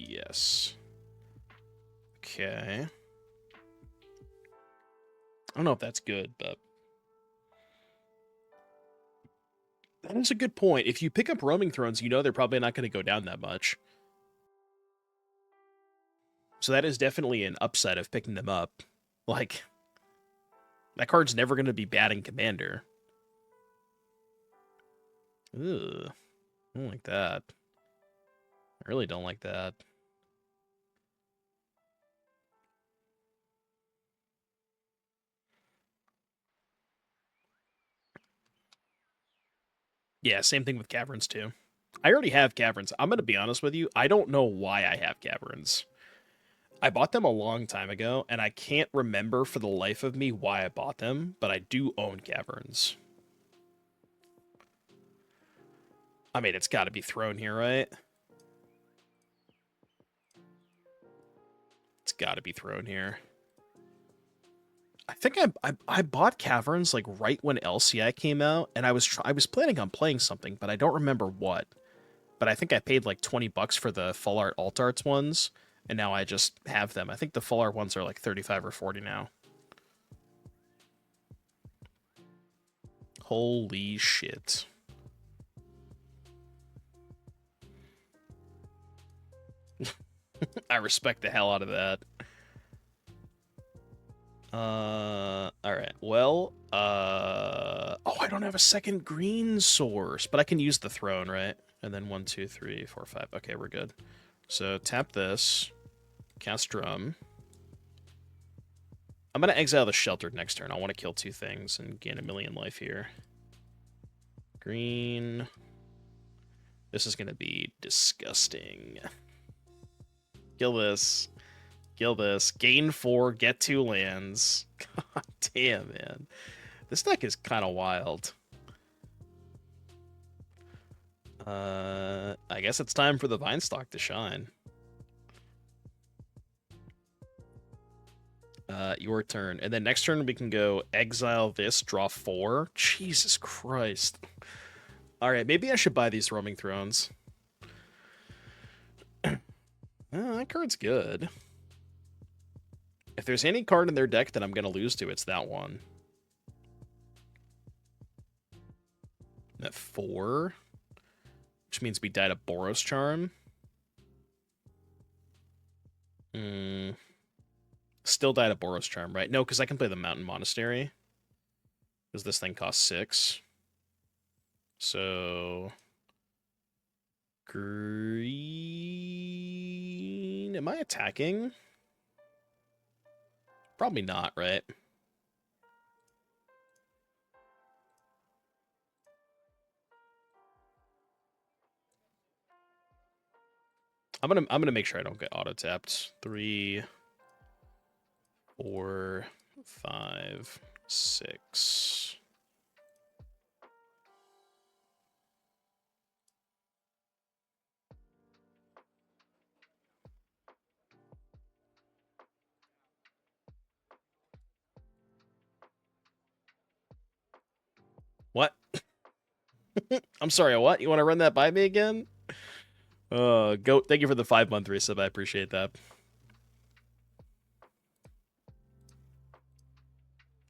Yes. Okay. I don't know if that's good, but... That is a good point. If you pick up Roaming Thrones, you know they're probably not going to go down that much. So that is definitely an upside of picking them up. Like, that card's never going to be bad in Commander. Ugh. I don't like that. I really don't like that. Yeah, same thing with Caverns, too. I already have Caverns. I'm going to be honest with you. I don't know why I have Caverns. I bought them a long time ago, and I can't remember for the life of me why I bought them, but I do own Caverns. I mean, it's got to be Throne here, right? It's gotta be thrown here. I think I bought Caverns like right when LCI came out, and I was planning on playing something, but I don't remember what. But I think I paid like $20 for the Full Art Alt Arts ones, and now I just have them. I think the Full Art ones are like 35 or 40 now. Holy shit. I respect the hell out of that. Alright, well, oh, I don't have a second green source, but I can use the throne, right? And then 1, 2, 3, 4, 5. Okay, we're good. So tap this, cast drum. I'm gonna exile the Sheltered next turn. I want to kill 2 things and gain 1,000,000 life here. Green. This is gonna be disgusting. Kill this. Kill this. Gain 4, get 2 lands. God damn, man. This deck is kind of wild. I guess it's time for the Vinestock to shine. Your turn. And then next turn we can go exile this, draw 4. Jesus Christ. Alright, maybe I should buy these Roaming Thrones. That card's good. If there's any card in their deck that I'm going to lose to, it's that one. At 4. Which means we died a Boros Charm. Still died a Boros Charm, right? No, because I can play the Mountain Monastery. Because this thing costs 6. So... Green... Am I attacking? Probably not, right? I'm gonna make sure I don't get auto tapped. 3, 4, 5, 6. What? I'm sorry, what? You want to run that by me again? Go. Thank you for the 5-month resub. I appreciate that.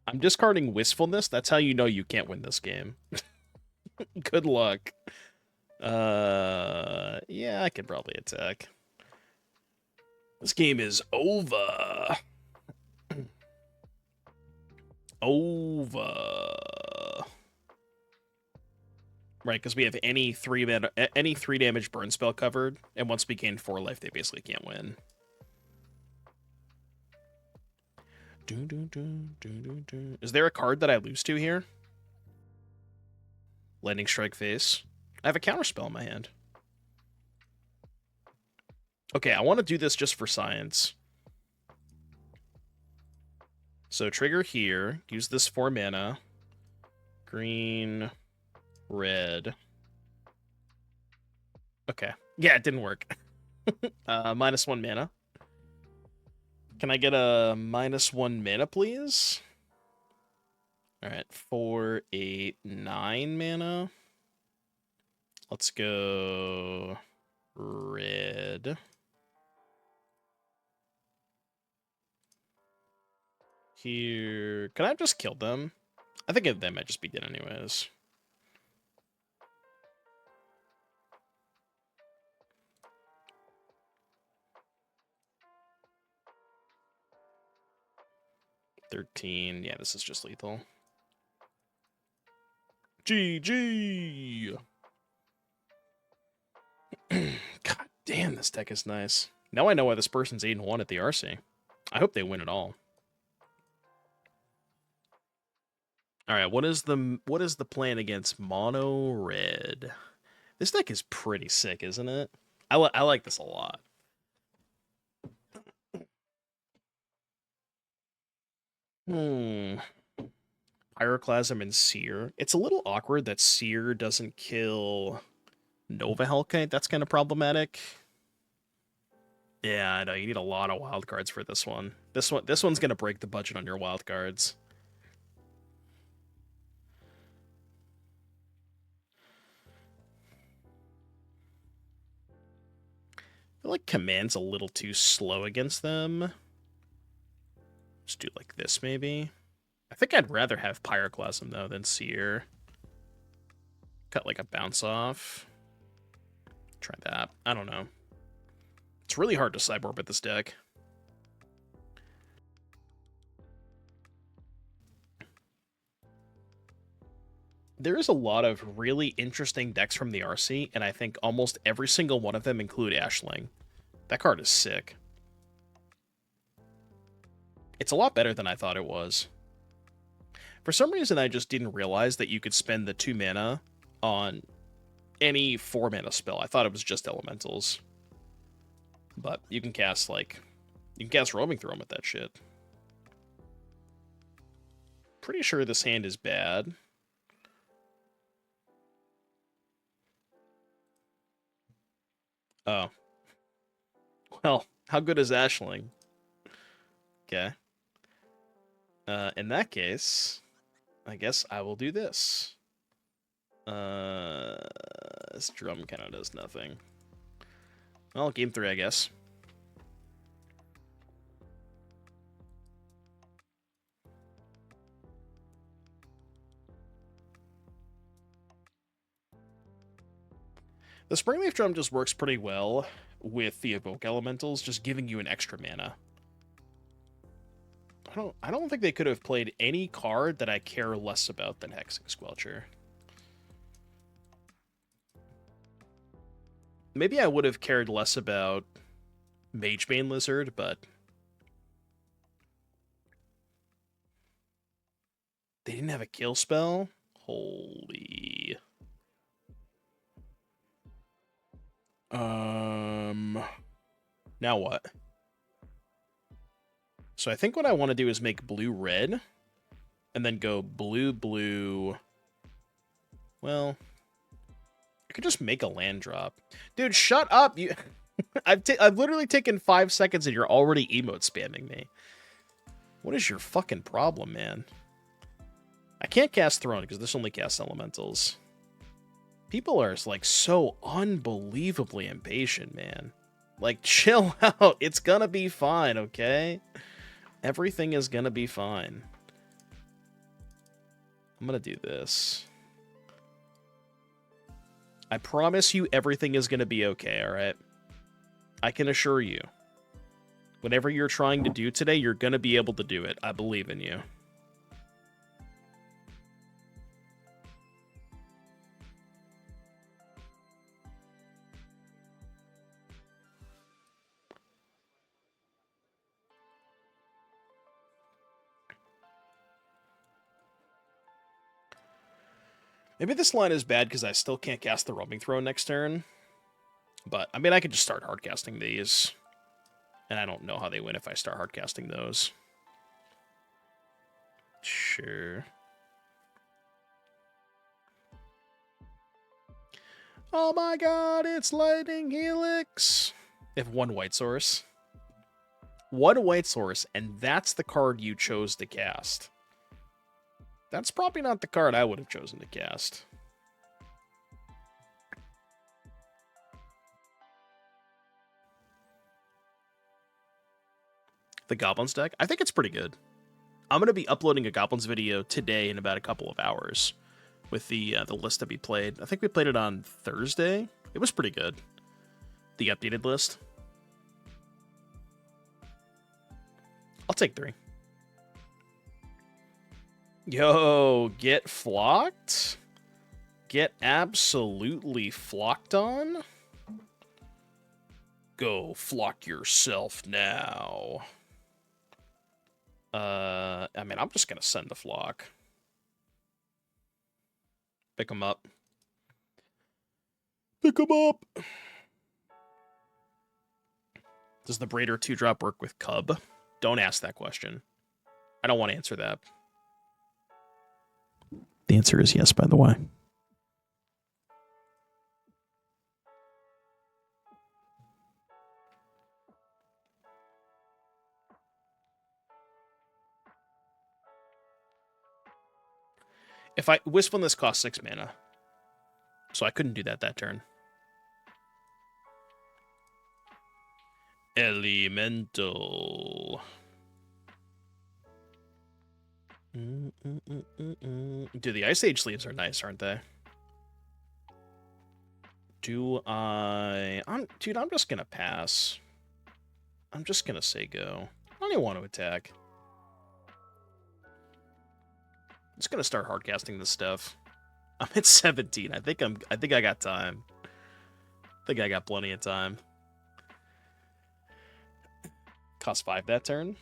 I'm discarding Wistfulness. That's how you know you can't win this game. Good luck. Yeah, I can probably attack. This game is over. Over. Right, because we have any 3 damage burn spell covered, and once we gain 4 life, they basically can't win. Is there a card that I lose to here? Lightning Strike face. I have a counterspell in my hand. Okay, I want to do this just for science. So trigger here, use this 4 mana. Green, red. Okay. Yeah, it didn't work. -1 mana. Can I get a -1 mana, please? Alright, 4, 8, 9 mana. Let's go red. Here. Can I just kill them? I think they might just be dead anyways. $13. Yeah, this is just lethal. GG! God damn, this deck is nice. Now I know why this person's 8-1 at the RC. I hope they win it all. Alright, what is the plan against mono red? This deck is pretty sick, isn't it? I like this a lot. Pyroclasm and Seer. It's a little awkward that Seer doesn't kill Nova Hellkite. That's kind of problematic. Yeah, I know. You need a lot of wild cards for this one. This one's gonna break the budget on your wild cards. I feel like Command's a little too slow against them. Just do like this, maybe. I think I'd rather have Pyroclasm, though, than Seer. Cut like a bounce off. Try that. I don't know. It's really hard to Cyborg this deck. There is a lot of really interesting decks from the RC, and I think almost every single one of them include Ashling. That card is sick. It's a lot better than I thought it was. For some reason, I just didn't realize that you could spend the 2 mana on any 4 mana spell. I thought it was just elementals. But you can cast, like, you can cast Roaming Throne with that shit. Pretty sure this hand is bad. Oh. Well, how good is Ashling? Okay. In that case, I guess I will do this. This drum kind of does nothing. Well, game 3, I guess. The Springleaf Drum just works pretty well with the Evoke Elementals, just giving you an extra mana. I don't think they could have played any card that I care less about than Hexing Squelcher. Maybe I would have cared less about Magebane Lizard, but they didn't have a kill spell? Holy. Now what? So I think what I want to do is make blue-red, and then go blue-blue. Well, I could just make a land drop. Dude, shut up! You, I've literally taken 5 seconds and you're already emote spamming me. What is your fucking problem, man? I can't cast Throne because this only casts elementals. People are, like, so unbelievably impatient, man. Like, chill out. It's gonna be fine, okay? Everything is gonna be fine. I'm gonna do this. I promise you everything is gonna be okay, alright? I can assure you. Whatever you're trying to do today, you're gonna be able to do it. I believe in you. Maybe this line is bad because I still can't cast the Roaming Throne next turn. But, I mean, I could just start hardcasting these. And I don't know how they win if I start hardcasting those. Sure. Oh my god, it's Lightning Helix! If one white source. One white source, and that's the card you chose to cast. That's probably not the card I would have chosen to cast. The Goblins deck? I think it's pretty good. I'm going to be uploading a Goblins video today in about a couple of hours with the list that we played. I think we played it on Thursday. It was pretty good. The updated list. I'll take 3. Yo, get flocked? Get absolutely flocked on? Go flock yourself now. I mean, I'm just gonna send the flock. Pick him up. Pick him up! Does the Braider 2-drop work with Cub? Don't ask that question. I don't want to answer that. The answer is yes, by the way. If I Wistfulness costs 6 mana, so I couldn't do that turn. Elemental. Dude, the Ice Age sleeves are nice, aren't they? Dude, I'm just gonna pass. I'm just gonna say go. I don't even want to attack. I'm just gonna start hardcasting this stuff. I'm at 17. I think I got time. I think I got plenty of time. Cost 5 that turn?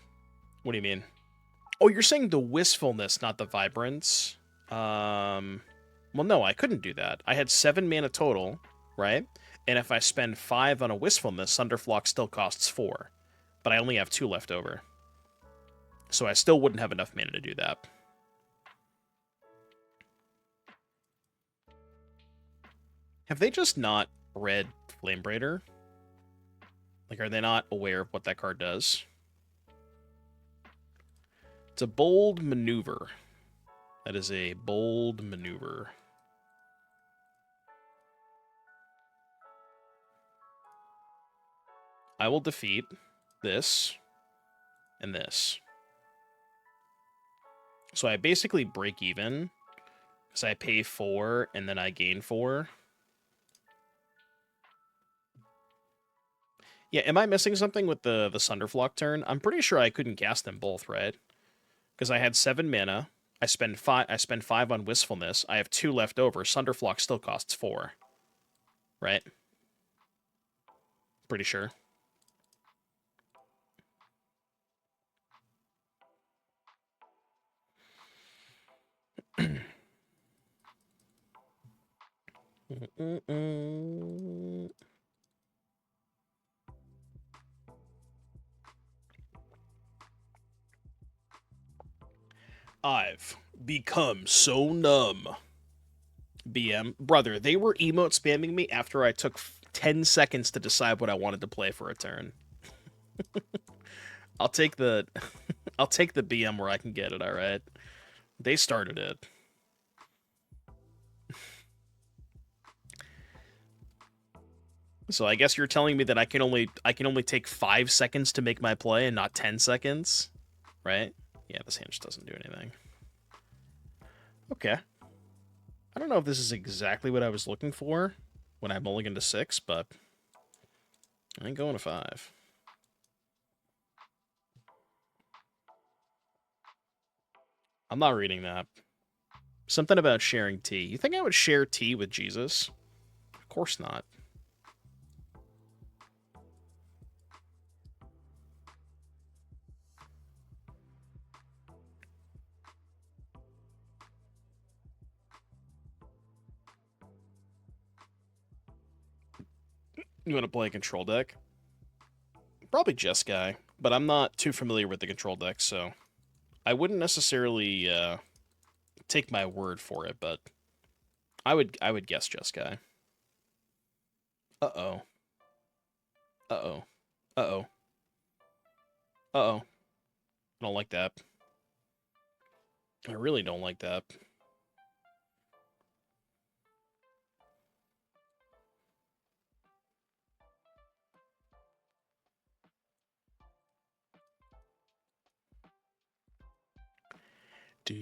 What do you mean? Oh, you're saying the Wistfulness, not the Vibrance. Well, no, I couldn't do that. I had 7 mana total, right? And if I spend 5 on a Wistfulness, Sunderflock still costs 4. But I only have 2 left over. So I still wouldn't have enough mana to do that. Have they just not read Flamebraider? Like, are they not aware of what that card does? It's a bold maneuver. That is a bold maneuver. I will defeat this and this. So I basically break even because I pay 4 and then I gain 4. Yeah, am I missing something with the Sunderflock turn? I'm pretty sure I couldn't cast them both, right? Because I had 7 mana. I spend 5 on Wistfulness. I have 2 left over. Sunderflock still costs 4. Right? Pretty sure. I've become so numb. BM. Brother, they were emote spamming me after I took 10 seconds to decide what I wanted to play for a turn. I'll take the I'll take the BM where I can get it, alright? They started it. So I guess you're telling me that I can only take 5 seconds to make my play and not 10 seconds? Right? Yeah, this hand just doesn't do anything. Okay. I don't know if this is exactly what I was looking for when I mulliganed to 6, but I ain't going to 5. I'm not reading that. Something about sharing tea. You think I would share tea with Jesus? Of course not. You want to play a control deck? Probably Jeskai, but I'm not too familiar with the control deck, so I wouldn't necessarily take my word for it, but I would guess Jeskai. Uh-oh. Uh-oh. Uh-oh. Uh-oh. I don't like that. I really don't like that. I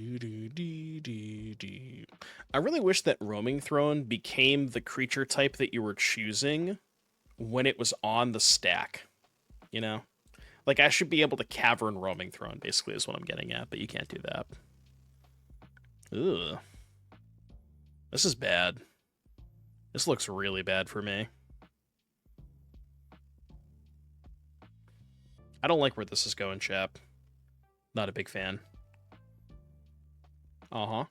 really wish that Roaming Throne became the creature type that you were choosing when it was on the stack. You know? Like, I should be able to Cavern Roaming Throne, basically, is what I'm getting at, but you can't do that. Ugh. This is bad. This looks really bad for me. I don't like where this is going, chap. Not a big fan. Uh-huh.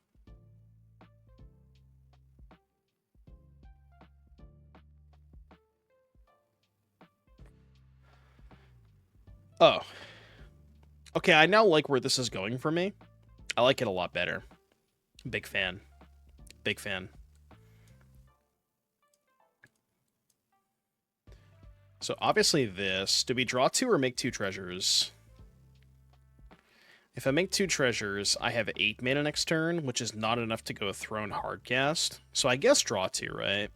Oh. Okay, I now like where this is going for me. I like it a lot better. Big fan. Big fan. So obviously this. Do we draw 2 or make 2 treasures? If I make 2 treasures, I have 8 mana next turn, which is not enough to go Throne Hardcast. So I guess draw 2, right?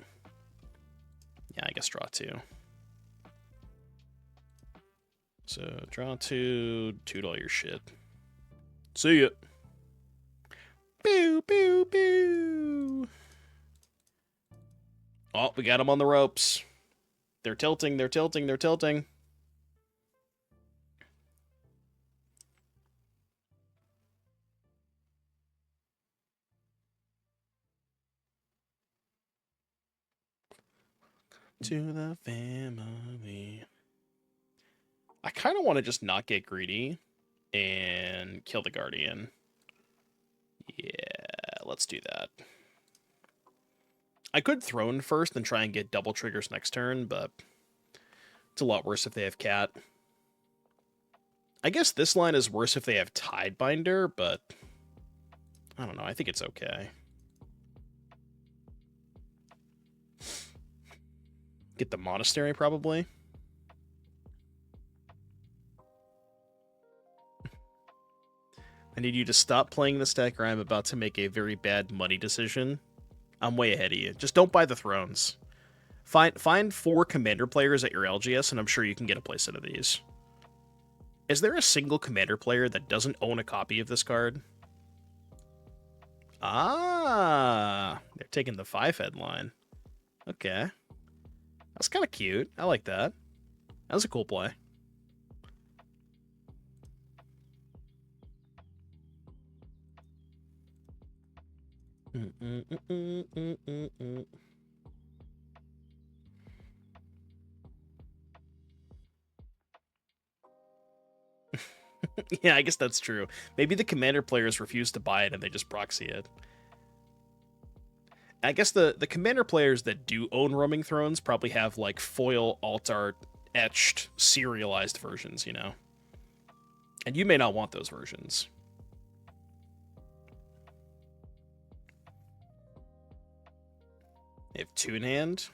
Yeah, I guess draw 2. So draw 2, toot all your shit. See ya. Boo, boo, boo. Oh, we got them on the ropes. They're tilting, they're tilting, they're tilting. To the family. I kind of want to just not get greedy and kill the Guardian. Yeah, let's do that. I could Throne first and try and get double triggers next turn, but it's a lot worse if they have Cat. I guess this line is worse if they have Tidebinder, but I don't know. I think it's okay. Get the Monastery, probably. I need you to stop playing this deck or I'm about to make a very bad money decision. I'm way ahead of you. Just don't buy the Thrones. Find 4 Commander players at your LGS, and I'm sure you can get a playset of these. Is there a single Commander player that doesn't own a copy of this card? Ah, they're taking the 5 headline. Okay. That's kind of cute. I like that. That was a cool play. Yeah, I guess that's true. Maybe the Commander players refuse to buy it and they just proxy it. I guess the Commander players that do own Roaming Thrones probably have, like, foil, alt art, etched, serialized versions, you know? And you may not want those versions. They have 2 in hand.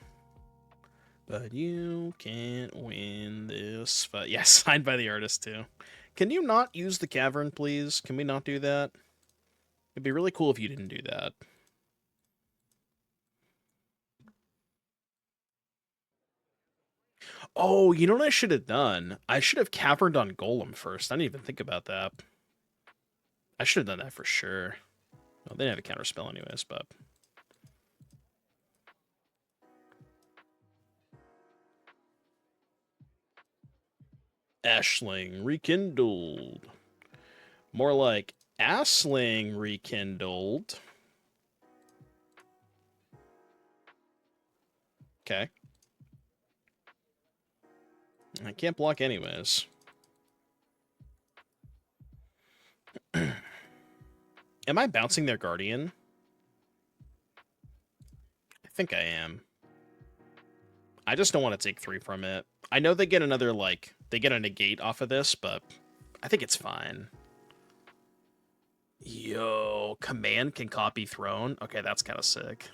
But you can't win this fight. Yeah, signed by the artist, too. Can you not use the Cavern, please? Can we not do that? It'd be really cool if you didn't do that. Oh, you know what I should have done? I should have Caverned on Golem first. I didn't even think about that. I should have done that for sure. Well, they didn't have a counter spell anyways, but... Ashling rekindled. More like Assling rekindled. Okay. I can't block anyways. Am I bouncing their Guardian? I think I am. I just don't want to take 3 from it. I know they get another, like, they get a negate off of this, but I think it's fine. Yo, Command can copy Throne? Okay, that's kind of sick.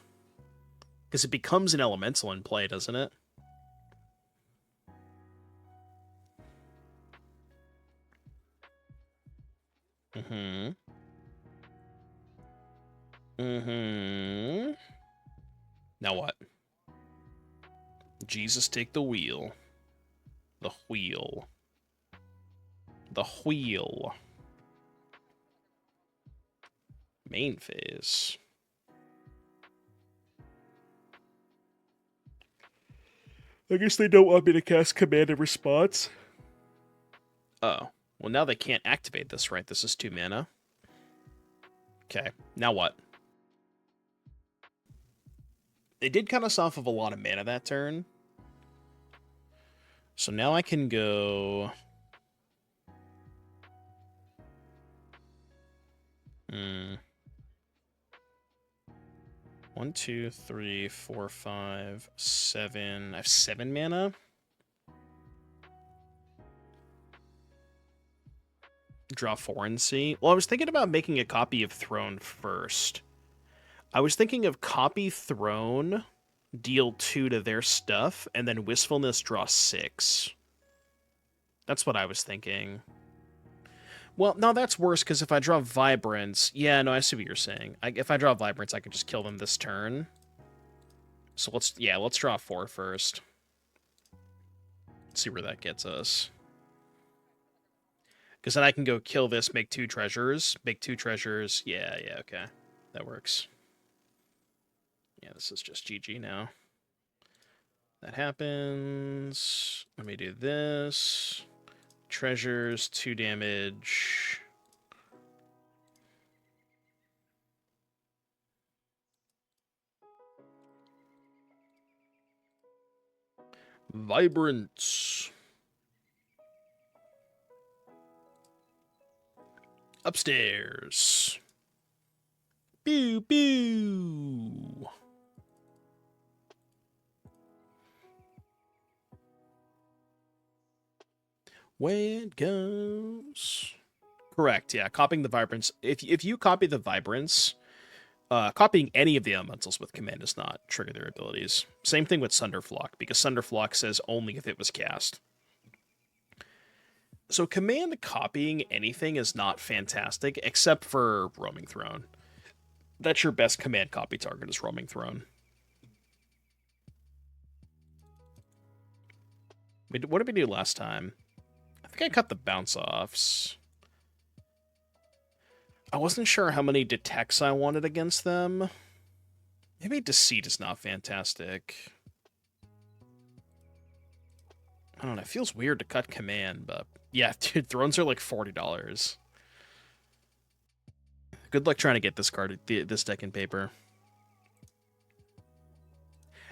Because it becomes an elemental in play, doesn't it? Mm-hmm. Mm-hmm. Now what? Jesus, take the wheel. The wheel. The wheel. Main phase. I guess they don't want me to cast Command in response. Oh. Well, now they can't activate this, right? This is 2 mana. Okay. Now what? They did cut us off of a lot of mana that turn. So now I can go... 1, 2, 3, 4, 5, 7. I have 7 mana. Draw 4 and see. Well, I was thinking about making a copy of Throne first. I was thinking of copy Throne, deal 2 to their stuff, and then Wistfulness draw 6. That's what I was thinking. Well, no, that's worse, because if I draw Vibrance... Yeah, no, I see what you're saying. If I draw Vibrance, I could just kill them this turn. So let's draw 4 first. See where that gets us. Because then I can go kill this, make 2 treasures. Make 2 treasures. Yeah, okay. That works. Yeah, this is just GG now. That happens. Let me do this. Treasures, 2 damage. Vibrance. Upstairs. Pew, pew. Way it goes. Correct, yeah. Copying the Vibrance. If you copy the Vibrance, copying any of the elementals with command does not trigger their abilities. Same thing with Sunderflock, because Sunderflock says only if it was cast. So command copying anything is not fantastic, except for Roaming Throne. That's your best command copy target, is Roaming Throne. What did we do last time? I think I cut the bounce-offs. I wasn't sure how many detects I wanted against them. Maybe Deceit is not fantastic. I don't know, it feels weird to cut command, but... Yeah, dude, thrones are like $40. Good luck trying to get this card, this deck in paper.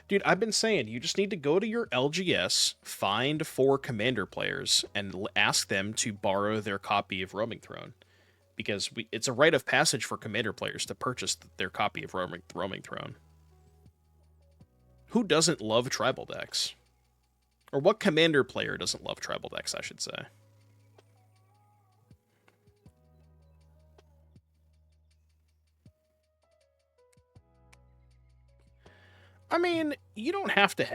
Dude, I've been saying, you just need to go to your LGS, find 4 Commander players, and ask them to borrow their copy of Roaming Throne. Because it's a rite of passage for Commander players to purchase their copy of Roaming Throne. Who doesn't love tribal decks? Or what Commander player doesn't love tribal decks, I should say. I mean, you don't have to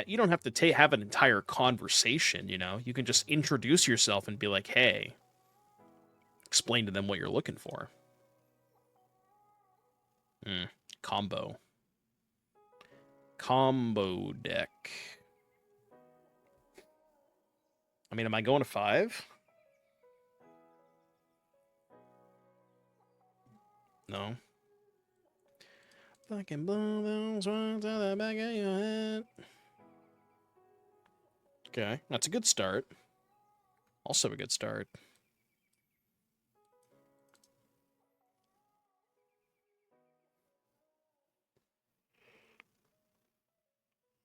have an entire conversation, you know? You can just introduce yourself and be like, hey, explain to them what you're looking for. Combo deck. I mean, am I going to 5? No. Fucking blow those words out the back of your head. Okay, that's a good start. Also a good start.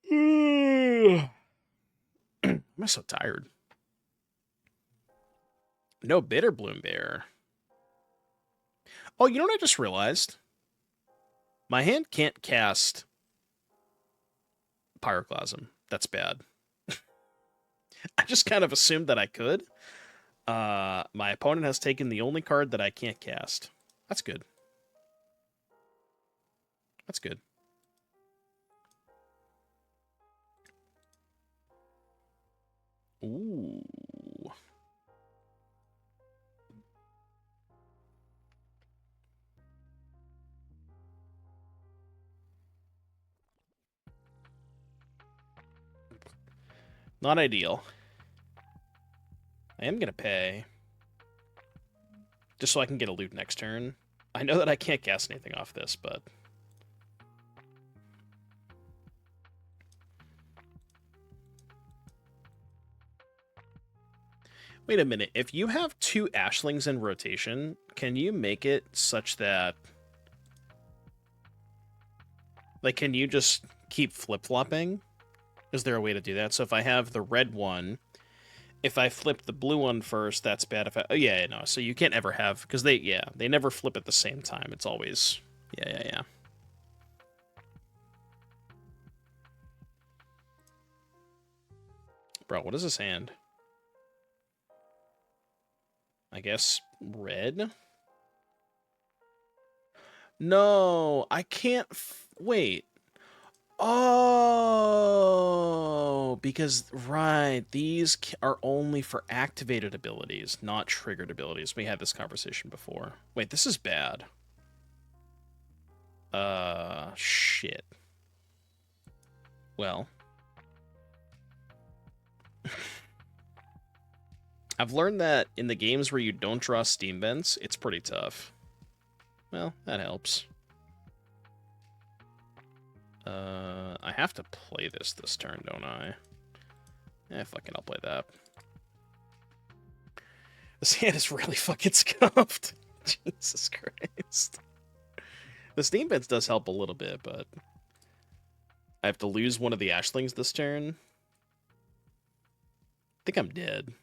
Am I so tired? No Bitter Bloom Bear. Oh, you know what I just realized? My hand can't cast Pyroclasm. That's bad. I just kind of assumed that I could. My opponent has taken the only card that I can't cast. That's good. That's good. Ooh. Not ideal. I am going to pay. Just so I can get a loot next turn. I know that I can't cast anything off this, but... Wait a minute. If you have 2 Ashlings in rotation, can you make it such that... Like, can you just keep flip-flopping? Is there a way to do that? So if I have the red one, if I flip the blue one first, that's bad. If I... Oh, yeah, no. So you can't ever have... Because they never flip at the same time. It's always... Yeah. Bro, what is this hand? I guess red? No, I can't... Wait. Oh, because, right, these are only for activated abilities, not triggered abilities. We had this conversation before. Wait, this is bad. Shit. Well. I've learned that in the games where you don't draw steam vents, it's pretty tough. Well, that helps. I have to play this turn, don't I? Eh, fucking, I'll play that. This hand is really fucking scuffed. Jesus Christ. The steam vents does help a little bit, but I have to lose one of the Ashlings this turn. I think I'm dead.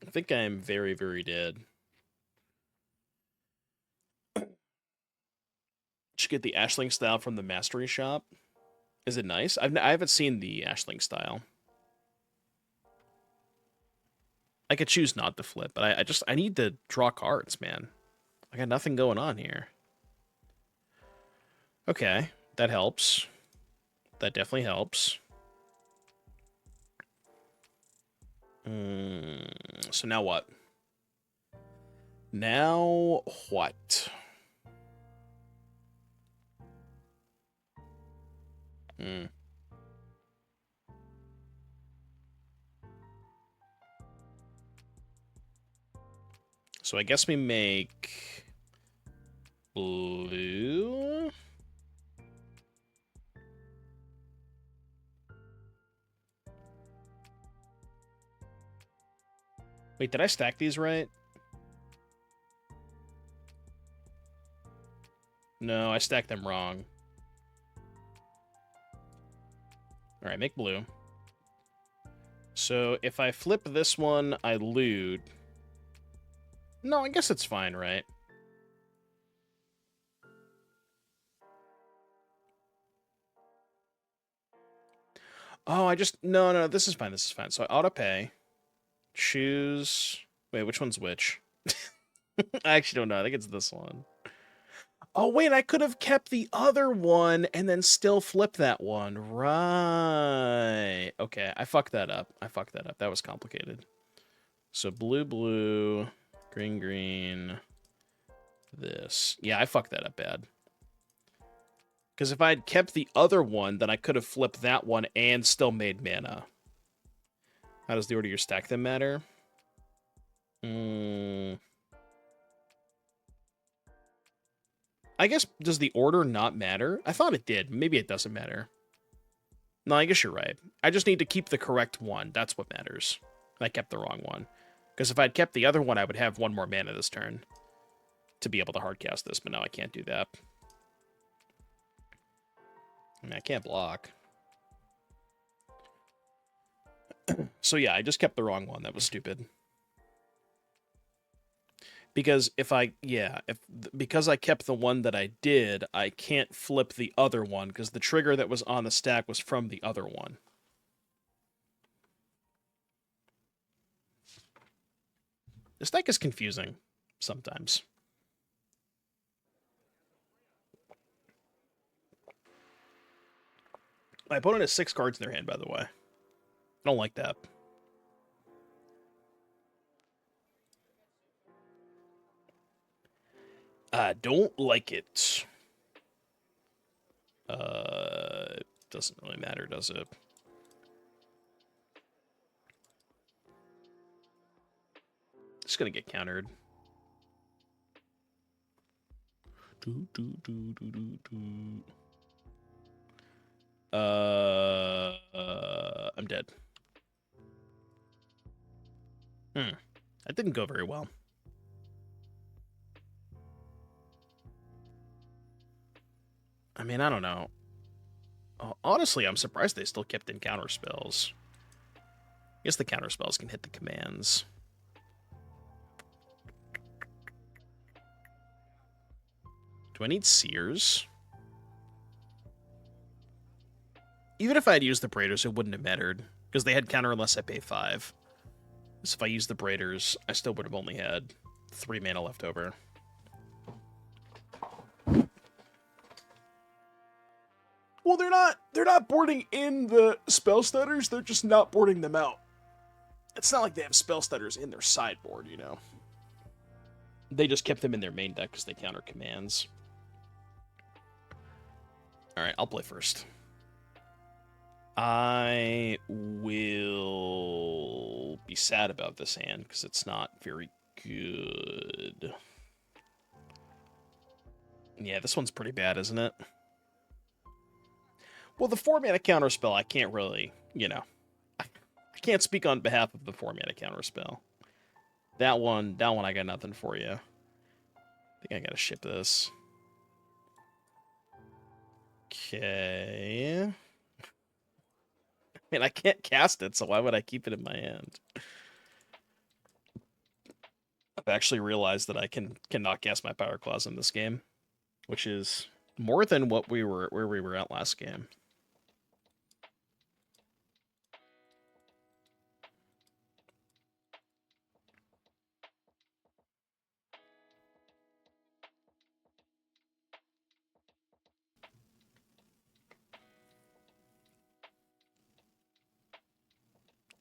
I think I'm very, very dead. Should get the Ashling style from the Mastery Shop. Is it nice? I haven't seen the Ashling style. I could choose not to flip, but I need to draw cards, man. I got nothing going on here. Okay, that helps. That definitely helps. So now what? Now what? So I guess we make blue. Wait, did I stack these right? No, I stacked them wrong. All right, make blue. So if I flip this one, I loot. No, I guess it's fine, right? Oh, no, this is fine, this is fine. So I auto pay. Choose... Wait, which one's which? I actually don't know. I think it's this one. Oh, wait, I could have kept the other one and then still flip that one. Right. Okay, I fucked that up. That was complicated. So blue, blue, green, green, this. Yeah, I fucked that up bad. Because if I had kept the other one, then I could have flipped that one and still made mana. How does the order you stack them matter? I guess, does the order not matter? I thought it did. Maybe it doesn't matter. No, I guess you're right. I just need to keep the correct one. That's what matters. I kept the wrong one. Because if I'd kept the other one, I would have one more mana this turn to be able to hardcast this, but now I can't do that. I mean, I can't block. So yeah, I just kept the wrong one. That was stupid. Because because I kept the one that I did, I can't flip the other one because the trigger that was on the stack was from the other one. This deck is confusing sometimes. My opponent has 6 cards in their hand, by the way. I don't like that. I don't like it. Doesn't really matter, does it? It's gonna get countered. I'm dead. That didn't go very well. I mean, I don't know. Honestly, I'm surprised they still kept in counter spells. I guess the counter spells can hit the commands. Do I need Sears? Even if I had used the Braiders, it wouldn't have mattered, because they had counter unless I pay 5. So if I used the Braiders, I still would have only had 3 mana left over. Well, they're not boarding in the spell stutters, they're just not boarding them out. It's not like they have spell stutters in their sideboard, you know. They just kept them in their main deck because they counter commands. Alright, I'll play first. I will be sad about this hand because it's not very good. Yeah, this one's pretty bad, isn't it? Well, the 4-mana counterspell, I can't really, you know, I can't speak on behalf of the 4-mana counterspell. That one, I got nothing for you. I think I gotta ship this. Okay. I mean, I can't cast it, so why would I keep it in my hand? I've actually realized that I cannot cast my Power Claws in this game, which is more than where we were at last game.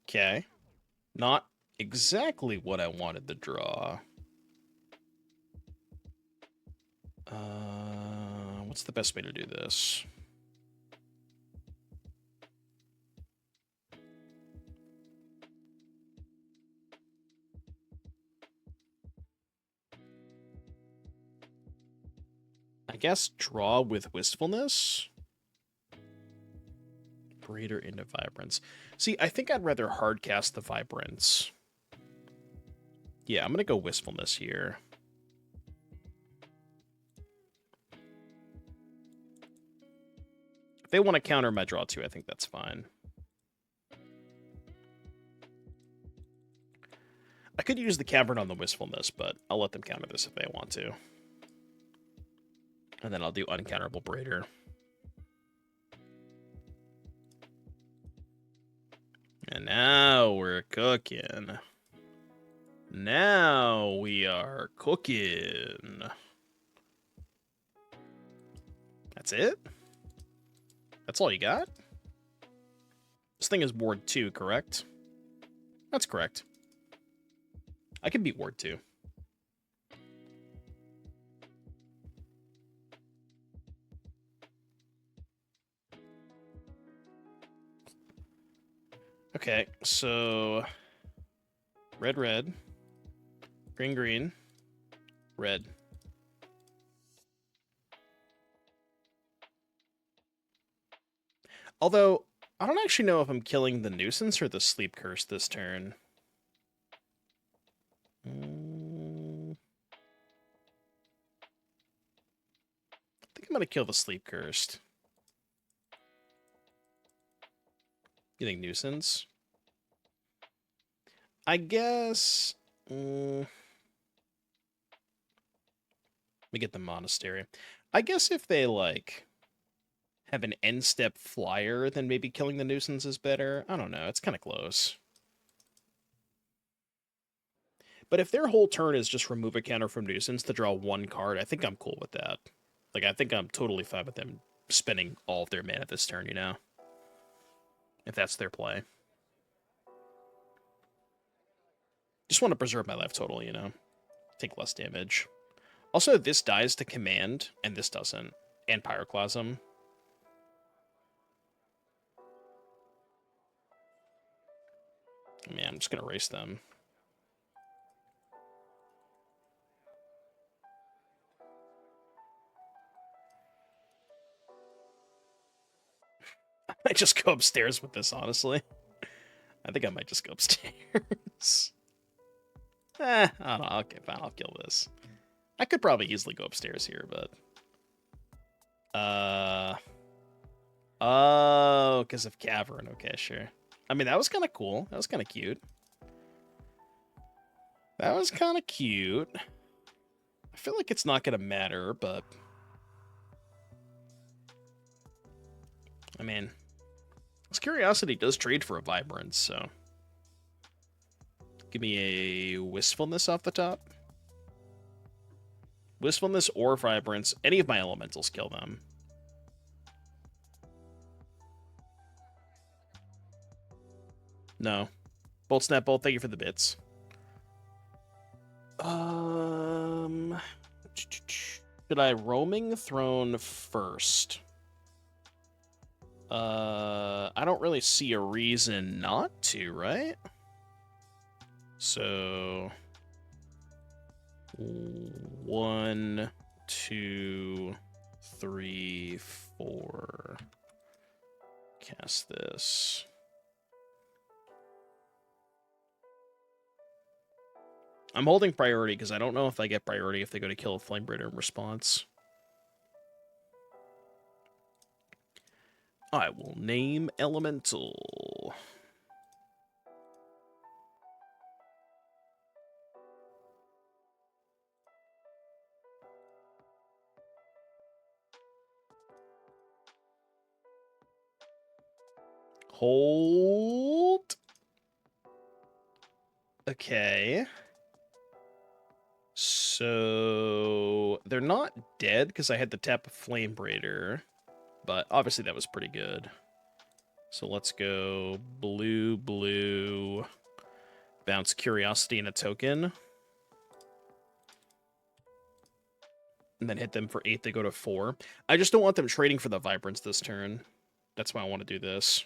Okay. Not exactly what I wanted to draw. What's the best way to do this? I guess draw with Wistfulness? Breeder into Vibrance. See, I think I'd rather hardcast the Vibrance. Yeah, I'm going to go Wistfulness here. If they want to counter my draw 2, I think that's fine. I could use the Cavern on the Wistfulness, but I'll let them counter this if they want to. And then I'll do Uncounterable Breeder. And now we're cooking. Now we are cooking. That's it? That's all you got? This thing is Ward 2, correct? That's correct. I can beat Ward 2. Okay, so red, red, green, green, red. Although, I don't actually know if I'm killing the Nuisance or the Sleep Curse this turn. I think I'm going to kill the Sleep Cursed. You think Nuisance? I guess... let me get the Monastery. I guess if they, like, have an end-step flyer, then maybe killing the Nuisance is better. I don't know. It's kind of close. But if their whole turn is just remove a counter from Nuisance to draw 1 card, I think I'm cool with that. Like, I think I'm totally fine with them spending all of their mana this turn, you know? If that's their play. Just want to preserve my life total, you know? Take less damage. Also, this dies to Command, and this doesn't. And Pyroclasm. Man, I'm just going to erase them. I might just go upstairs with this, honestly. I think I might just go upstairs. I don't know. Okay, fine. I'll kill this. I could probably easily go upstairs here, but... Oh, because of Cavern. Okay, sure. I mean, that was kind of cool. That was kind of cute. That was kind of cute. I feel like it's not going to matter, but... I mean... This Curiosity does trade for a Vibrance, so... Give me a Wistfulness off the top. Wistfulness or Vibrance. Any of my elementals kill them. No. Bolt Snap Bolt, thank you for the bits. Should I Roaming Throne first? I don't really see a reason not to, right? So 1, 2, 3, 4. Cast this. I'm holding priority because I don't know if I get priority if they go to kill a Flamebreeder in response. I will name Elemental. Hold. Okay. So they're not dead because I had to tap a Flamebreeder, but obviously that was pretty good. So let's go blue, blue, bounce Curiosity and a token, and then hit them for 8. They go to 4. I just don't want them trading for the Vibrance this turn. That's why I want to do this.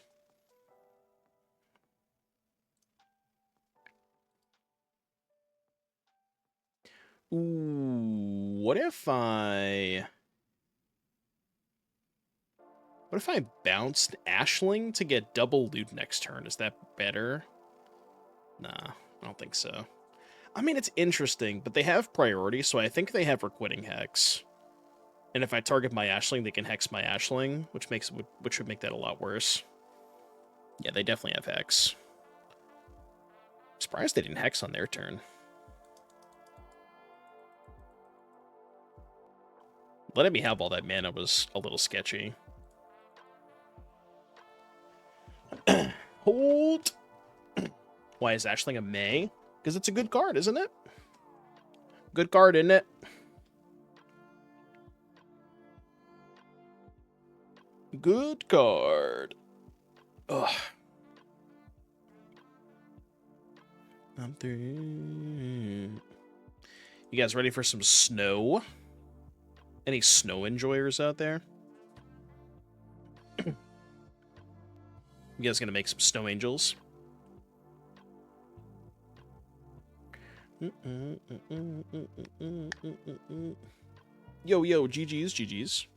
Ooh, what if I bounced Ashling to get double loot next turn? Is that better? Nah, I don't think so. I mean, it's interesting, but they have priority, so I think they have Requiting Hex. And if I target my Ashling, they can Hex my Ashling, which would make that a lot worse. Yeah, they definitely have Hex. I'm surprised they didn't Hex on their turn. Letting me have all that mana was a little sketchy. Hold! Why is Ashling a May? Because it's a good card, isn't it? Good card, isn't it? Good card. Ugh. I'm through. You guys ready for some snow? Any snow enjoyers out there? You guys gonna make some snow angels? Yo, GG's, GG's.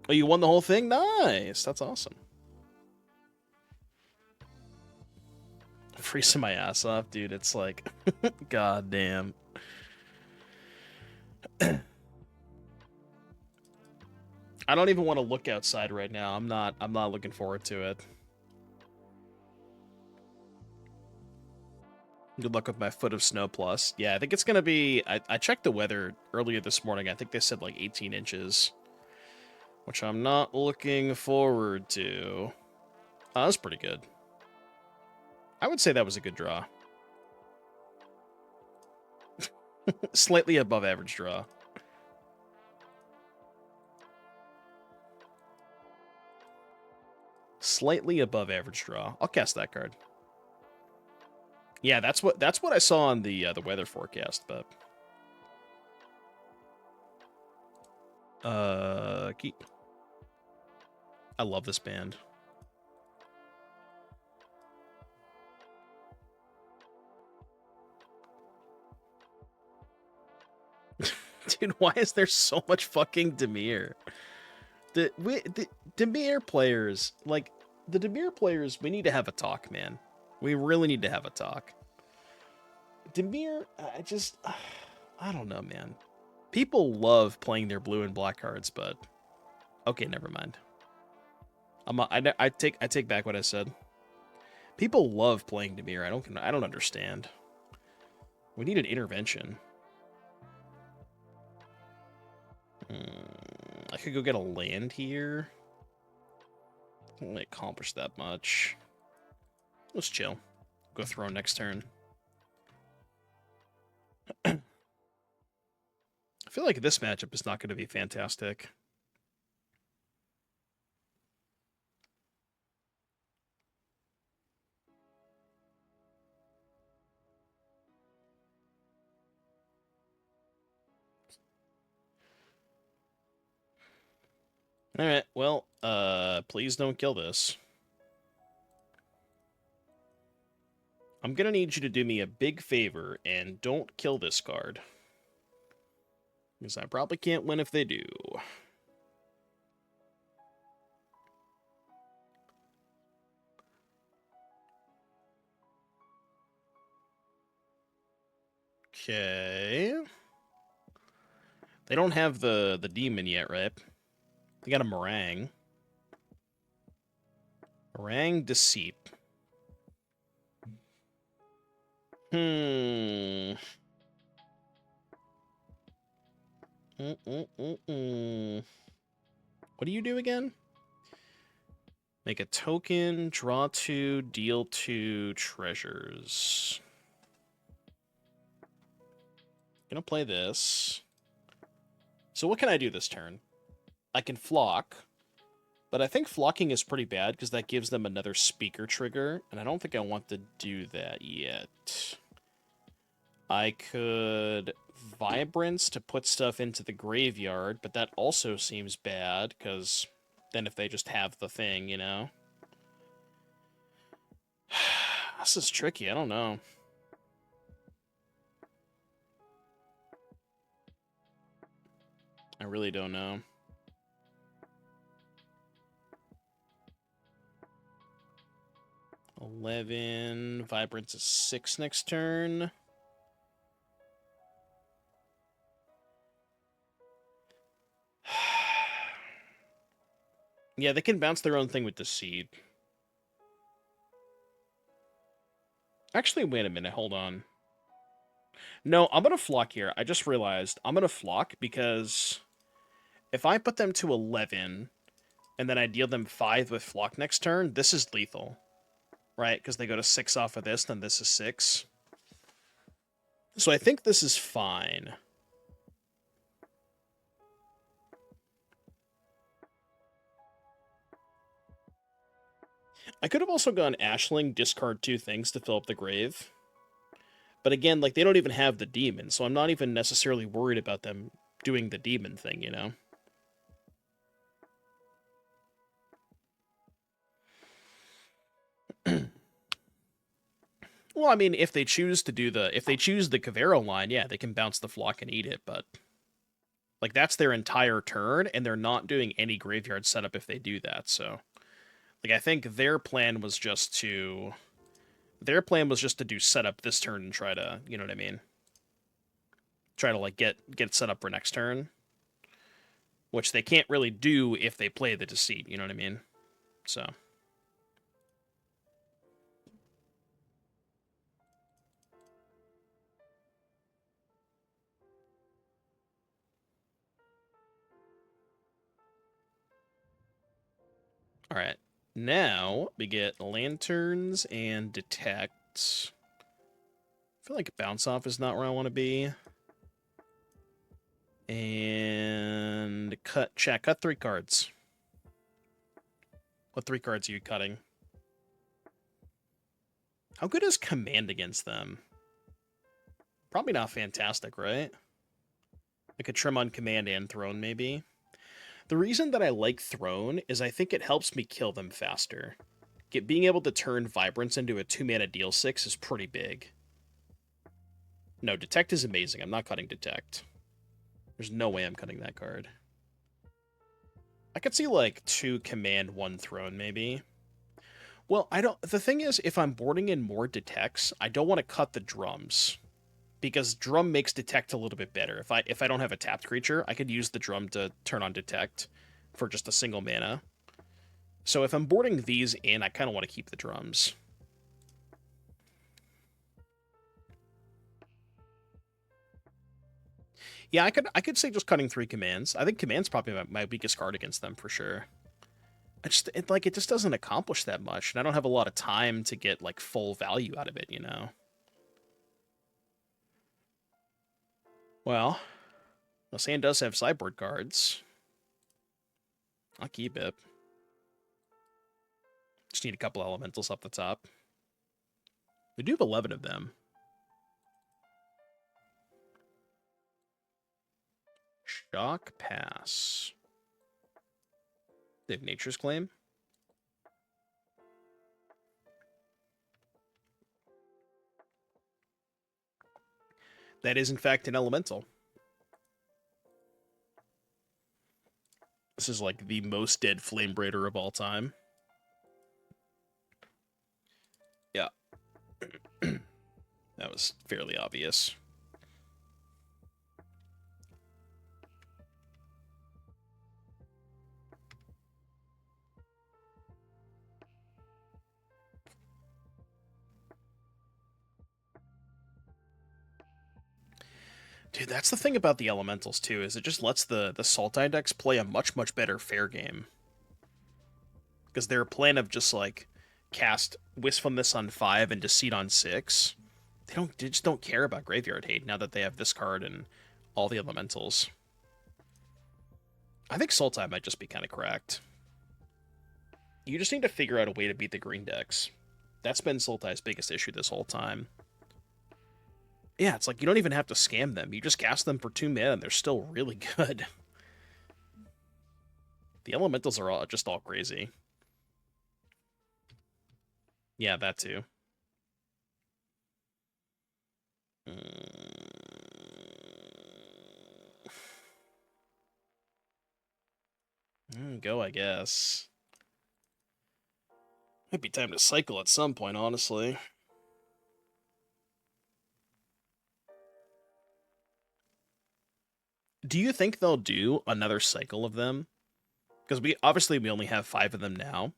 Oh, you won the whole thing? Nice. That's awesome. Freezing my ass off, dude. It's like, god damn. I don't even want to look outside right now. I'm not looking forward to it. Good luck with my foot of snow plus. Yeah, I think it's going to be... I checked the weather earlier this morning. I think they said like 18 inches. Which I'm not looking forward to. Oh, that's pretty good. I would say that was a good draw. Slightly above average draw. Slightly above average draw. I'll cast that card. Yeah, that's what I saw on the weather forecast, but keep. I love this band. Dude, why is there so much fucking Dimir? The Dimir players, like the Dimir players, we need to have a talk, man. We really need to have a talk. Dimir, I don't know, man. People love playing their blue and black cards, but okay, never mind. I take back what I said. People love playing Dimir. I don't understand. We need an intervention. I could go get a land here. Can't really accomplish that much. Let's chill. Go throne next turn. I feel like this matchup is not going to be fantastic. Alright, well, please don't kill this. I'm gonna need you to do me a big favor and don't kill this card. Because I probably can't win if they do. Okay. They don't have the demon yet, right? They got a meringue. Meringue Deceit. Hmm. What do you do again? Make a token, draw 2, deal 2 treasures. Gonna play this. So what can I do this turn? I can flock, but I think flocking is pretty bad because that gives them another speaker trigger, and I don't think I want to do that yet. I could Vibrance to put stuff into the graveyard, but that also seems bad, because then if they just have the thing, you know? This is tricky, I don't know. I really don't know. $11, Vibrance is 6 next turn. Yeah, they can bounce their own thing with Deceit. Actually, wait a minute, hold on. No, I'm gonna flock here. I just realized I'm gonna flock because if I put them to 11 and then I deal them 5 with flock next turn, this is lethal. Right? Because they go to 6 off of this, then this is 6. So I think this is fine. I could have also gone Ashling, discard 2 things to fill up the grave. But again, like, they don't even have the demon, so I'm not even necessarily worried about them doing the demon thing, you know? Well, I mean, if they choose the Cavero line, yeah, they can bounce the flock and eat it, but like that's their entire turn, and they're not doing any graveyard setup if they do that, so like I think their plan was just to do setup this turn and try to, you know what I mean? Try to like get set up for next turn. Which they can't really do if they play the Deceit, you know what I mean? So all right. Now we get lanterns and detect. I feel like bounce off is not where I want to be. And cut 3 cards. What 3 cards are you cutting? How good is command against them? Probably not fantastic, right? I could trim on command and throne, maybe. The reason that I like throne is I think it helps me kill them faster. Being able to turn Vibrance into a 2-mana deal 6 is pretty big. No, Detect is amazing. I'm not cutting Detect. There's no way I'm cutting that card. I could see like 2 command, 1 throne, maybe. Well, I don't. The thing is, if I'm boarding in more Detects, I don't want to cut the drums. Because drum makes detect a little bit better. If I don't have a tapped creature, I could use the drum to turn on detect for just a single mana. So if I'm boarding these in, I kind of want to keep the drums. Yeah, I could say just cutting 3 commands. I think command's probably my weakest card against them for sure. It just doesn't accomplish that much, and I don't have a lot of time to get like full value out of it, you know. Well, Sand does have sideboard cards. I'll keep it. Just need a couple elementals up the top. We do have 11 of them. Shock Pass. They have Nature's Claim. That is, in fact, an elemental. This is like the most dead Flame Braider of all time. Yeah. That was fairly obvious. Dude, that's the thing about the elementals too, is it just lets the Sultai decks play a much, much better fair game. Because their plan of just like cast Wistfulness on 5 and Deceit on 6, they just don't care about Graveyard Hate now that they have this card and all the elementals. I think Sultai might just be kind of cracked. You just need to figure out a way to beat the green decks. That's been Sultai's biggest issue this whole time. Yeah, it's like you don't even have to scam them. You just cast them for 2 mana and they're still really good. The elementals are just all crazy. Yeah, that too. Go, I guess. Might be time to cycle at some point, honestly. Do you think they'll do another cycle of them? Because we only have 5 of them now.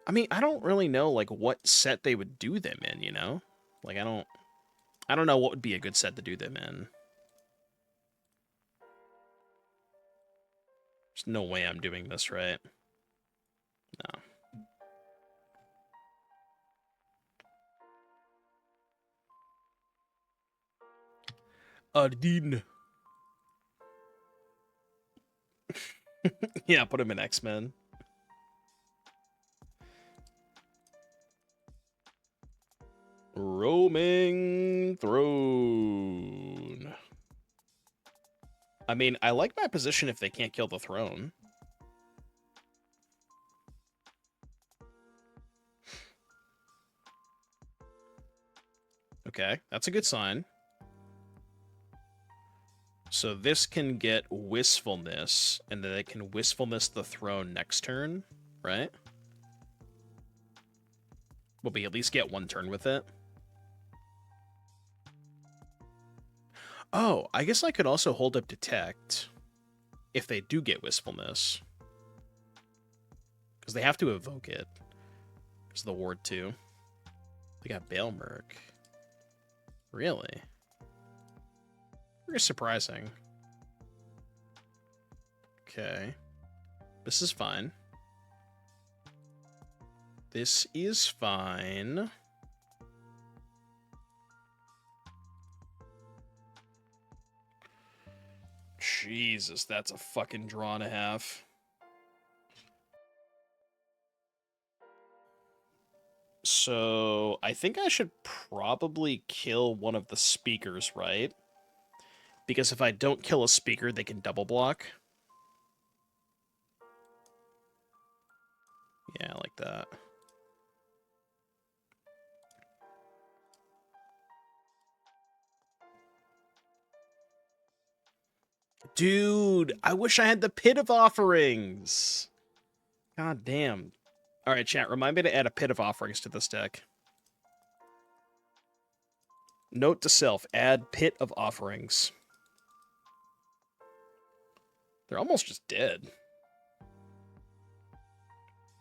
I mean, I don't really know like what set they would do them in, you know? Like I don't know what would be a good set to do them in. There's no way I'm doing this right. No. Ardeen. Yeah, put him in X-Men. Roaming Throne. I mean, I like my position if they can't kill the throne. Okay, that's a good sign. So this can get Wistfulness, and then they can Wistfulness the throne next turn, right? Will we at least get 1 turn with it? Oh, I guess I could also hold up Detect if they do get Wistfulness. Because they have to evoke it. There's the Ward too. They got Baelmerk. Really? Very surprising. Okay. This is fine. This is fine. Jesus, that's a fucking draw and a half. So, I think I should probably kill one of the speakers, right? Because if I don't kill a speaker, they can double block. Yeah, like that. Dude, I wish I had the Pit of Offerings. God damn. Alright, chat, remind me to add a Pit of Offerings to this deck. Note to self, add Pit of Offerings. They're almost just dead.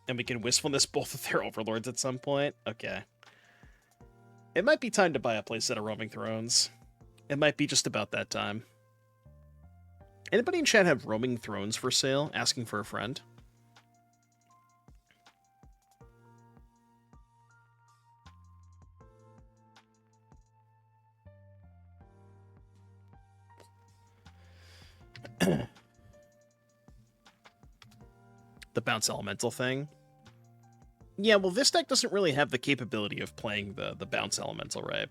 And we can Wistfulness both of their Overlords at some point? Okay. It might be time to buy a playset of Roaming Thrones. It might be just about that time. Anybody in chat have Roaming Thrones for sale? Asking for a friend? The bounce elemental thing. Yeah, well, this deck doesn't really have the capability of playing the bounce elemental, right?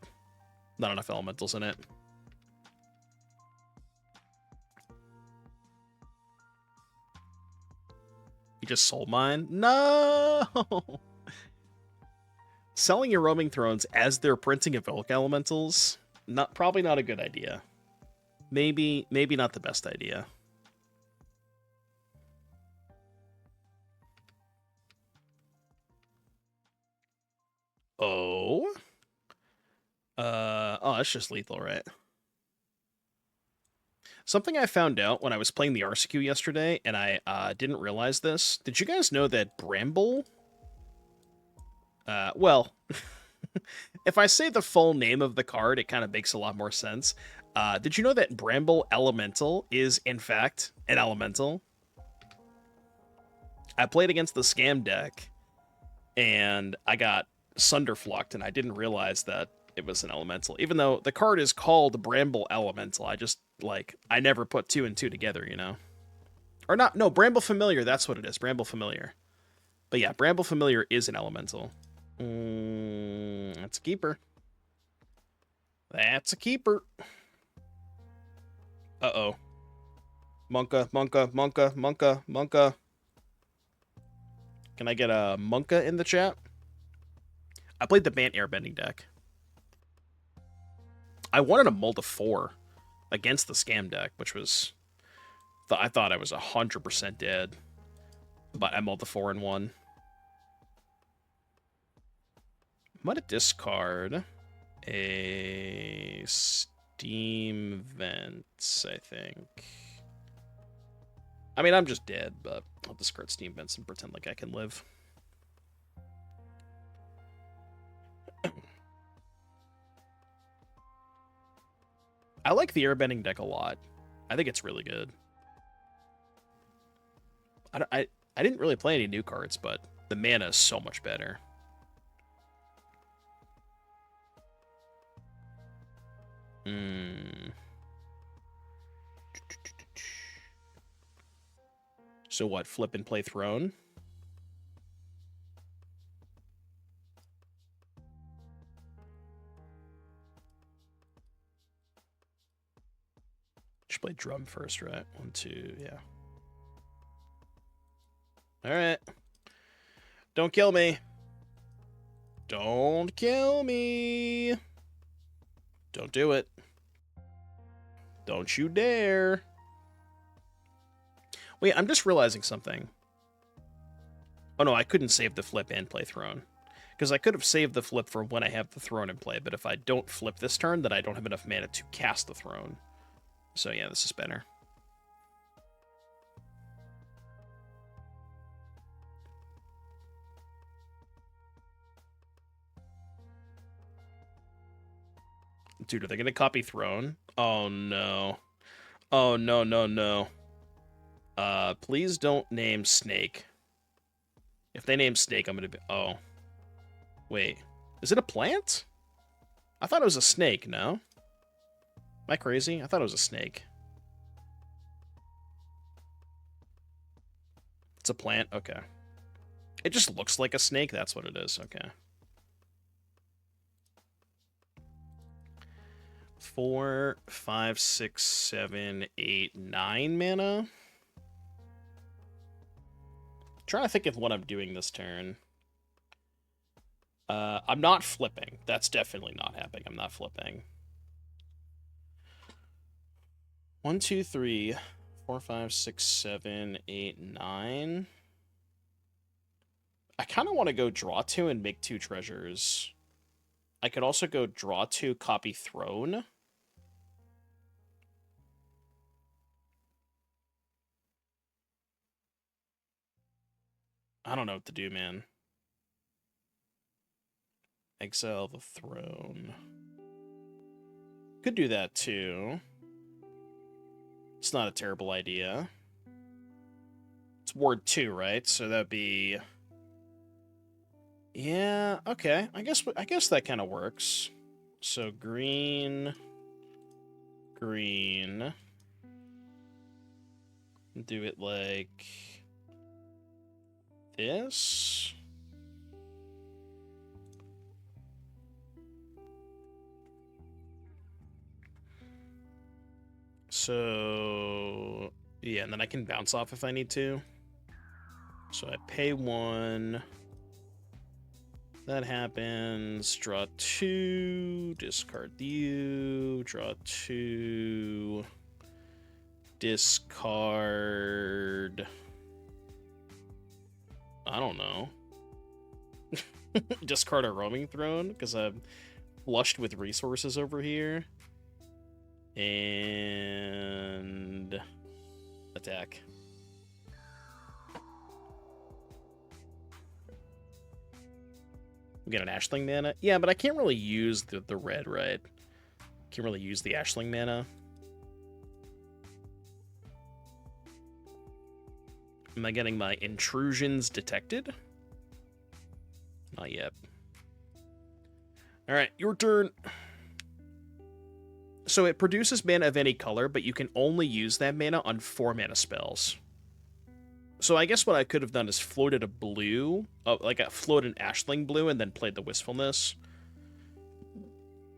Not enough elementals in it. You just sold mine? No! Selling your roaming thrones as they're printing evoke elementals? Probably not a good idea. Maybe not the best idea. Oh? Oh, that's just lethal, right? Something I found out when I was playing the RCQ yesterday, and I didn't realize this. Did you guys know that Bramble... well, if I say the full name of the card, it kind of makes a lot more sense. Did you know that Bramble Elemental is, in fact, an Elemental? I played against the Scam deck, and I got Sunderflucked, and I didn't realize that it was an Elemental. Even though the card is called Bramble Elemental, I just, like, I never put 2 and 2 together, you know? Or not, no, Bramble Familiar, that's what it is, Bramble Familiar. But yeah, Bramble Familiar is an Elemental. That's a keeper. That's a keeper. Uh-oh. Monka, Monka, Monka, Monka, Monka. Can I get a Monka in the chat? I played the Bant Airbending deck. I wanted a Mulda 4 against the Scam deck, which was... I thought I was 100% dead. But I Mulda 4 and 1. I'm going to discard a Steam Vents, I think. I mean, I'm just dead, but I'll discard Steam Vents and pretend like I can live. I like the Airbending deck a lot. I think it's really good. I didn't really play any new cards, but the mana is so much better. So what, flip and play Throne? Should play Drum first, right? 1, 2, yeah. Alright. Don't kill me. Don't kill me. Don't do it. Don't you dare. Wait, I'm just realizing something. Oh no, I couldn't save the flip and play Throne. Because I could have saved the flip for when I have the Throne in play, but if I don't flip this turn, then I don't have enough mana to cast the Throne. So yeah, this is better. Dude, are they going to copy Throne? Oh no. Oh no, no, no. Please don't name Snake. If they name Snake, I'm going to be... Oh. Wait. Is it a plant? I thought it was a snake, no? Am I crazy? I thought it was a snake. It's a plant? Okay. It just looks like a snake? That's what it is. Okay. 4, 5, 6, 7, 8, 9 mana? Trying to think of what I'm doing this turn. I'm not flipping. That's definitely not happening. I'm not flipping. 1, 2, 3, 4, 5, 6, 7, 8, 9. I kind of want to go draw 2 and make 2 treasures. I could also go draw 2, copy Throne. I don't know what to do, man. Exile the Throne. Could do that, too. It's not a terrible idea. It's ward 2, right? So that'd be... Yeah, okay. I guess that kind of works. So green... Green... Do it like... this... So, yeah, and then I can bounce off if I need to. So I pay 1. That happens. Draw 2. Discard you. Draw 2. Discard. I don't know. Discard a roaming throne because I'm flushed with resources over here. And attack. We get an Ashling mana? Yeah, but I can't really use the red, right? Can't really use the Ashling mana. Am I getting my intrusions detected? Not yet. Alright, your turn. So it produces mana of any color, but you can only use that mana on 4 mana spells. So I guess what I could have done is floated a blue, like I floated an Ashling blue and then played the Wistfulness.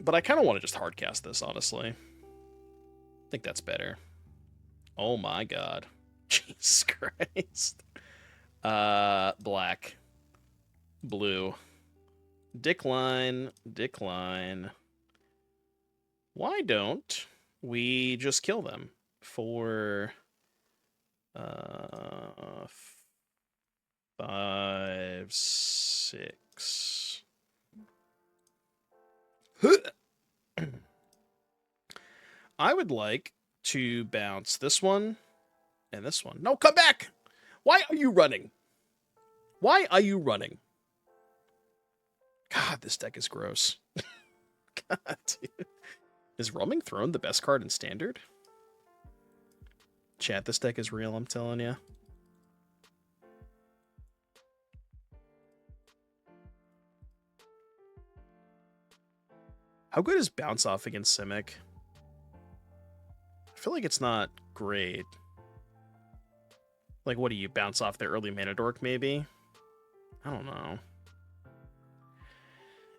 But I kind of want to just hardcast this, honestly. I think that's better. Oh my god. Jesus Christ. Black. Blue. Decline. Decline. Why don't we just kill them for 5, 6. I would like to bounce this one and this one. No, come back! Why are you running? Why are you running? God, this deck is gross. God, dude. Is Roaming Throne the best card in Standard? Chat, this deck is real, I'm telling you. How good is Bounce Off against Simic? I feel like it's not great. Like, what do you bounce off the early Mana Dork, maybe? I don't know.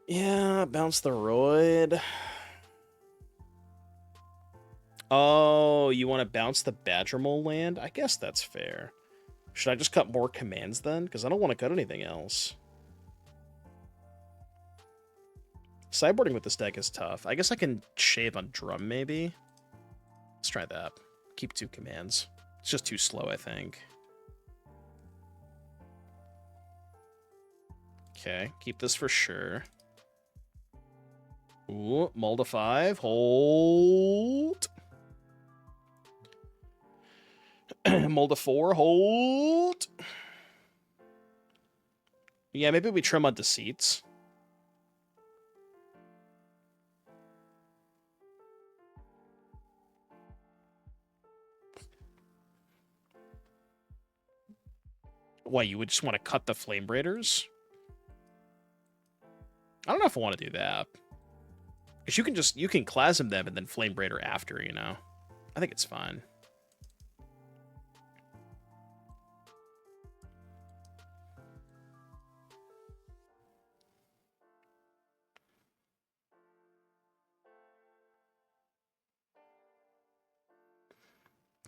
Yeah, bounce the Roid. Oh, you want to bounce the Badgermole land? I guess that's fair. Should I just cut more commands then? Because I don't want to cut anything else. Sideboarding with this deck is tough. I guess I can shave on Drum, maybe? Let's try that. Keep 2 commands. It's just too slow, I think. Okay, keep this for sure. Ooh, Mull to 5. Hold. Mull to 4. Hold. Yeah, maybe we trim on Deceits. Why, you would just want to cut the Flame Braiders? I don't know if I want to do that. Because you can Clasm them and then Flame Braider after, you know? I think it's fine.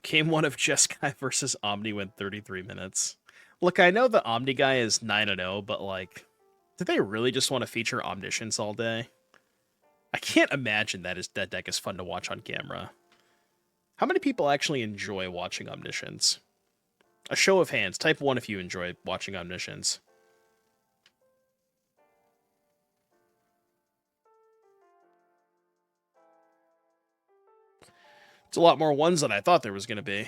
Game 1 of Jeskai versus Omni went 33 minutes. Look, I know the Omni guy is 9-0, but like, did they really just want to feature Omniscience all day? I can't imagine that deck is fun to watch on camera. How many people actually enjoy watching Omniscience? A show of hands. Type 1 if you enjoy watching Omniscience. It's a lot more ones than I thought there was going to be.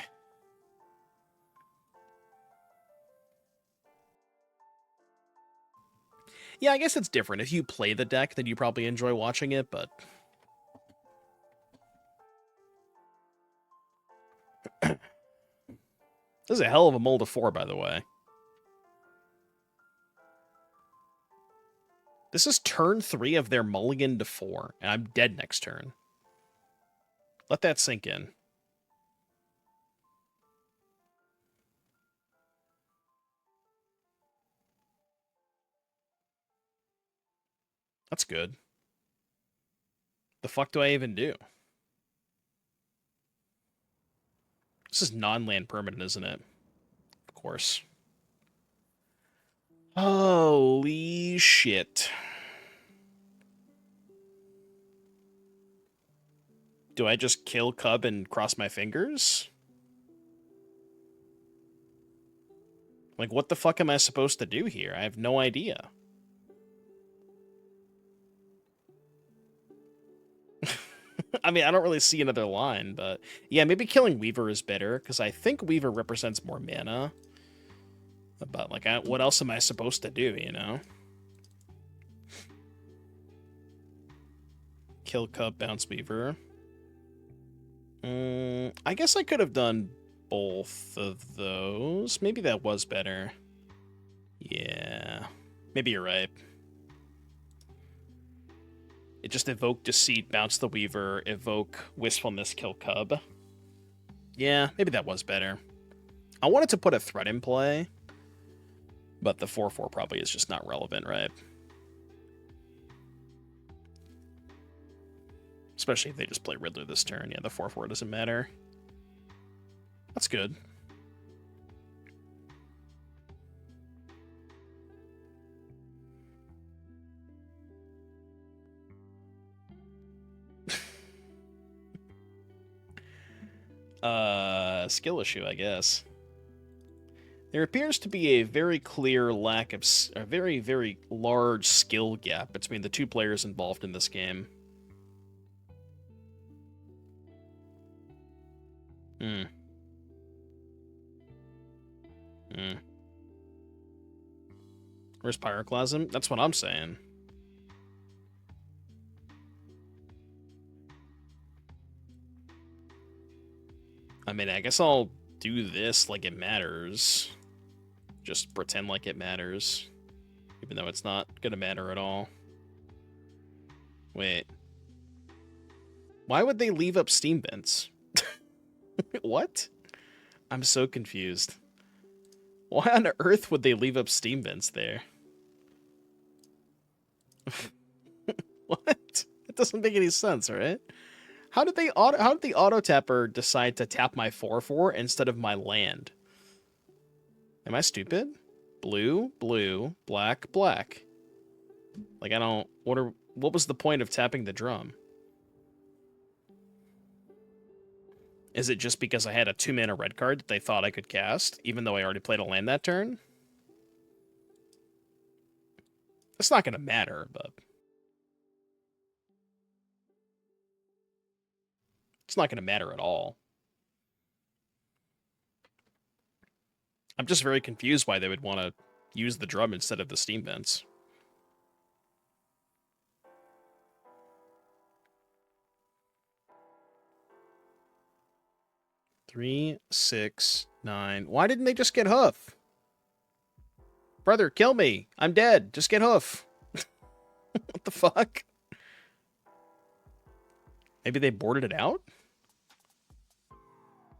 Yeah, I guess it's different. If you play the deck, then you probably enjoy watching it, but... This is a hell of a Mull to 4, by the way. This is turn 3 of their mulligan to 4, and I'm dead next turn. Let that sink in. That's good. The fuck do I even do? This is non-land permanent, isn't it? Of course. Holy shit. Do I just kill Cub and cross my fingers? Like, what the fuck am I supposed to do here? I have no idea. I mean, I don't really see another line, but yeah, maybe killing Weaver is better, because I think Weaver represents more mana. But, like, what else am I supposed to do, you know? Kill Cub, bounce Weaver. I guess I could have done both of those. Maybe that was better. Yeah. Maybe you're right. It just evoke Deceit, bounce the Weaver, evoke Wistfulness, kill Cub. Yeah, maybe that was better. I wanted to put a threat in play, but the 4/4 probably is just not relevant, right? Especially if they just play Riddler this turn. Yeah, the 4/4 doesn't matter. That's good. Skill issue, I guess. There appears to be a very clear lack of... a very, very large skill gap between the two players involved in this game. Where's Pyroclasm? That's what I'm saying. I mean, I guess I'll do this like it matters. Just pretend like it matters. Even though it's not gonna matter at all. Wait. Why would they leave up steam vents? What? I'm so confused. Why on earth would they leave up steam vents there? What? It doesn't make any sense, right? How did the auto tapper decide to tap my 4/4 instead of my land? Am I stupid? Blue, blue, black, black. Like, I don't... What was the point of tapping the drum? Is it just because I had a 2-mana red card that they thought I could cast, even though I already played a land that turn? It's not going to matter, but... It's not going to matter at all. I'm just very confused why they would want to use the drum instead of the steam vents. Three, 6, 9. Why didn't they just get Hoof? Brother, kill me. I'm dead. Just get Hoof. What the fuck? Maybe they boarded it out?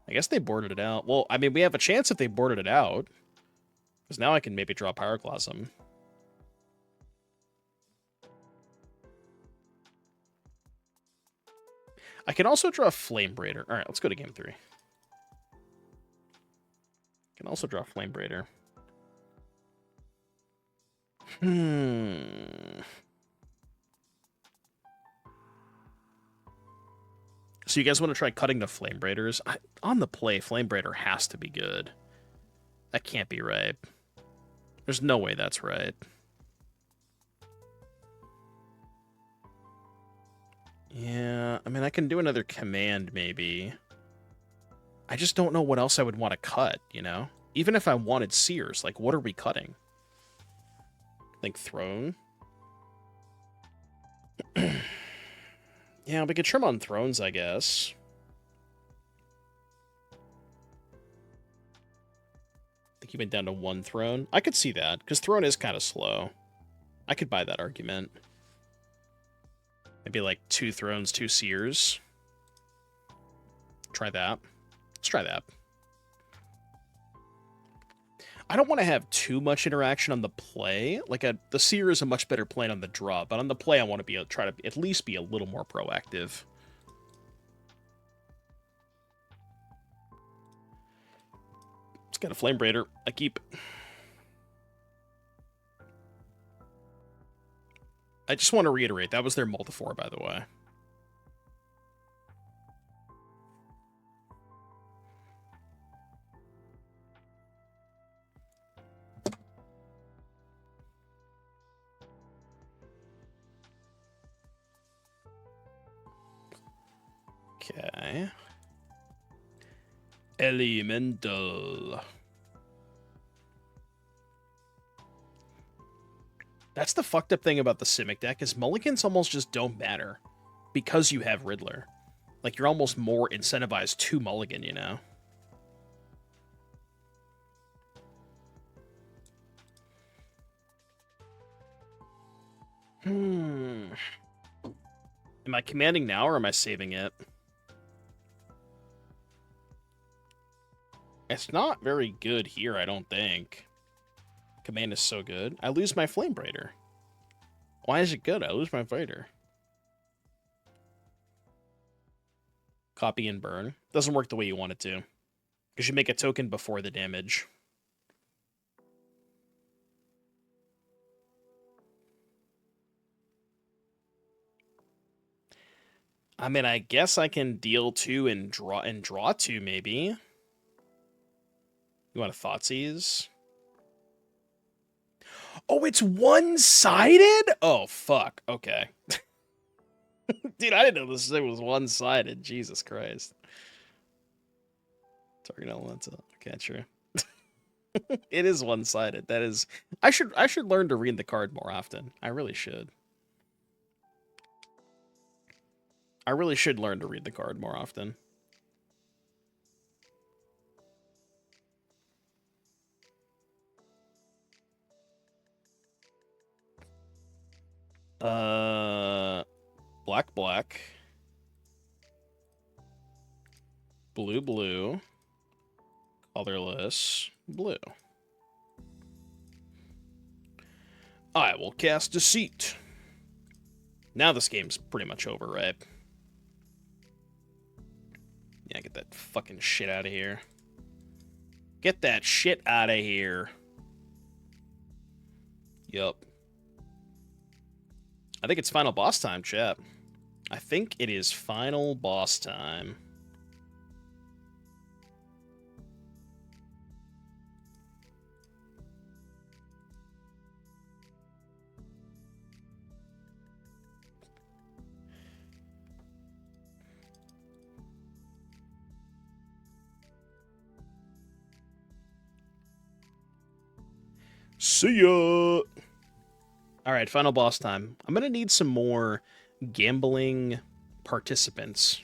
I guess they boarded it out. Well, I mean, we have a chance if they boarded it out. Because now I can maybe draw Pyroclasm. I can also draw Flame Braider. Alright, let's go to game 3. Can also draw Flame Braider. So you guys want to try cutting the Flame Braiders? On the play, Flame Braider has to be good. That can't be right. There's no way that's right. Yeah, I mean, I can do another command, maybe. I just don't know what else I would want to cut, you know? Even if I wanted Seers, like, what are we cutting? Like, Throne? Yeah, we could trim on Thrones, I guess. I think he went down to 1 Throne. I could see that, because Throne is kind of slow. I could buy that argument. Maybe like 2 Thrones, 2 Seers. Try that. Let's try that. I don't want to have too much interaction on the play. Like, the Seer is a much better play on the draw, but on the play I want to try to at least be a little more proactive. It's got a Flame Braider. I keep... I just want to reiterate, that was their Multifor, by the way. Okay. Elemental. That's the fucked up thing about the Simic deck, is mulligans almost just don't matter. Because you have Riddler. Like, you're almost more incentivized to mulligan, you know? Am I commanding now, or am I saving it? It's not very good here, I don't think. Command is so good. I lose my Flame Braider. Why is it good? I lose my fighter. Copy and burn. Doesn't work the way you want it to. Because you make a token before the damage. I mean, I guess I can deal 2 and draw 2, maybe. You want a Thoughtseize? Oh, it's one-sided? Oh, fuck. Okay. Dude, I didn't know this thing was one-sided. Jesus Christ. Target elemental. Okay, true. It is one-sided. That is... I should learn to read the card more often. I really should. I really should learn to read the card more often. Black, black. Blue, blue. Colorless, blue. I will cast Deceit. Now this game's pretty much over, right? Yeah, get that fucking shit out of here. Get that shit out of here. Yup. I think it's final boss time, chat. I think it is final boss time. See ya! Alright, final boss time. I'm gonna need some more gambling participants.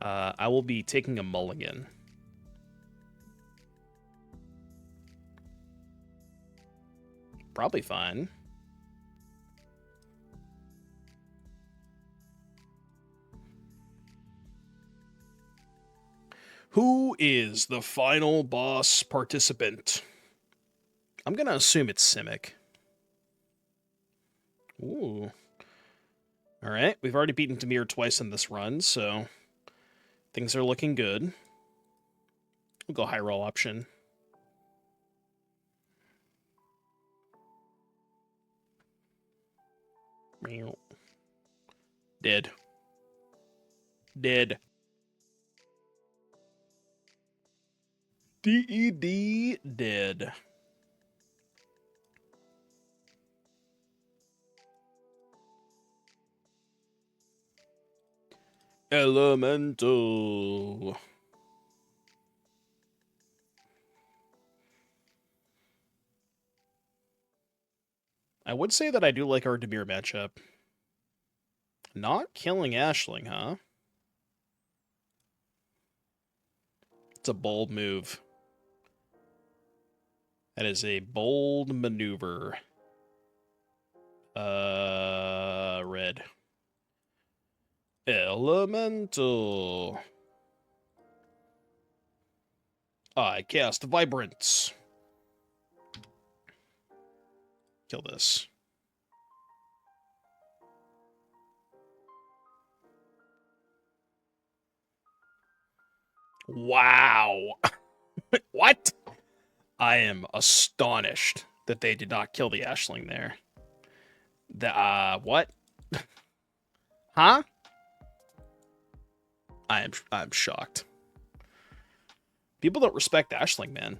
I will be taking a mulligan. Probably fine. Who is the final boss participant? I'm gonna assume it's Simic. Ooh. Alright, we've already beaten Demir twice in this run, so things are looking good. We'll go high roll option. Dead. Dead. D-E-D, dead. Elemental. I would say that I do like our Demir matchup. Not killing Ashling, huh? It's a bold move. That is a bold maneuver. Red. Elemental. I cast Vibrance. Kill this. Wow. What? I am astonished that they did not kill the Ashling there. What? Huh? I'm shocked. People don't respect Ashling, man.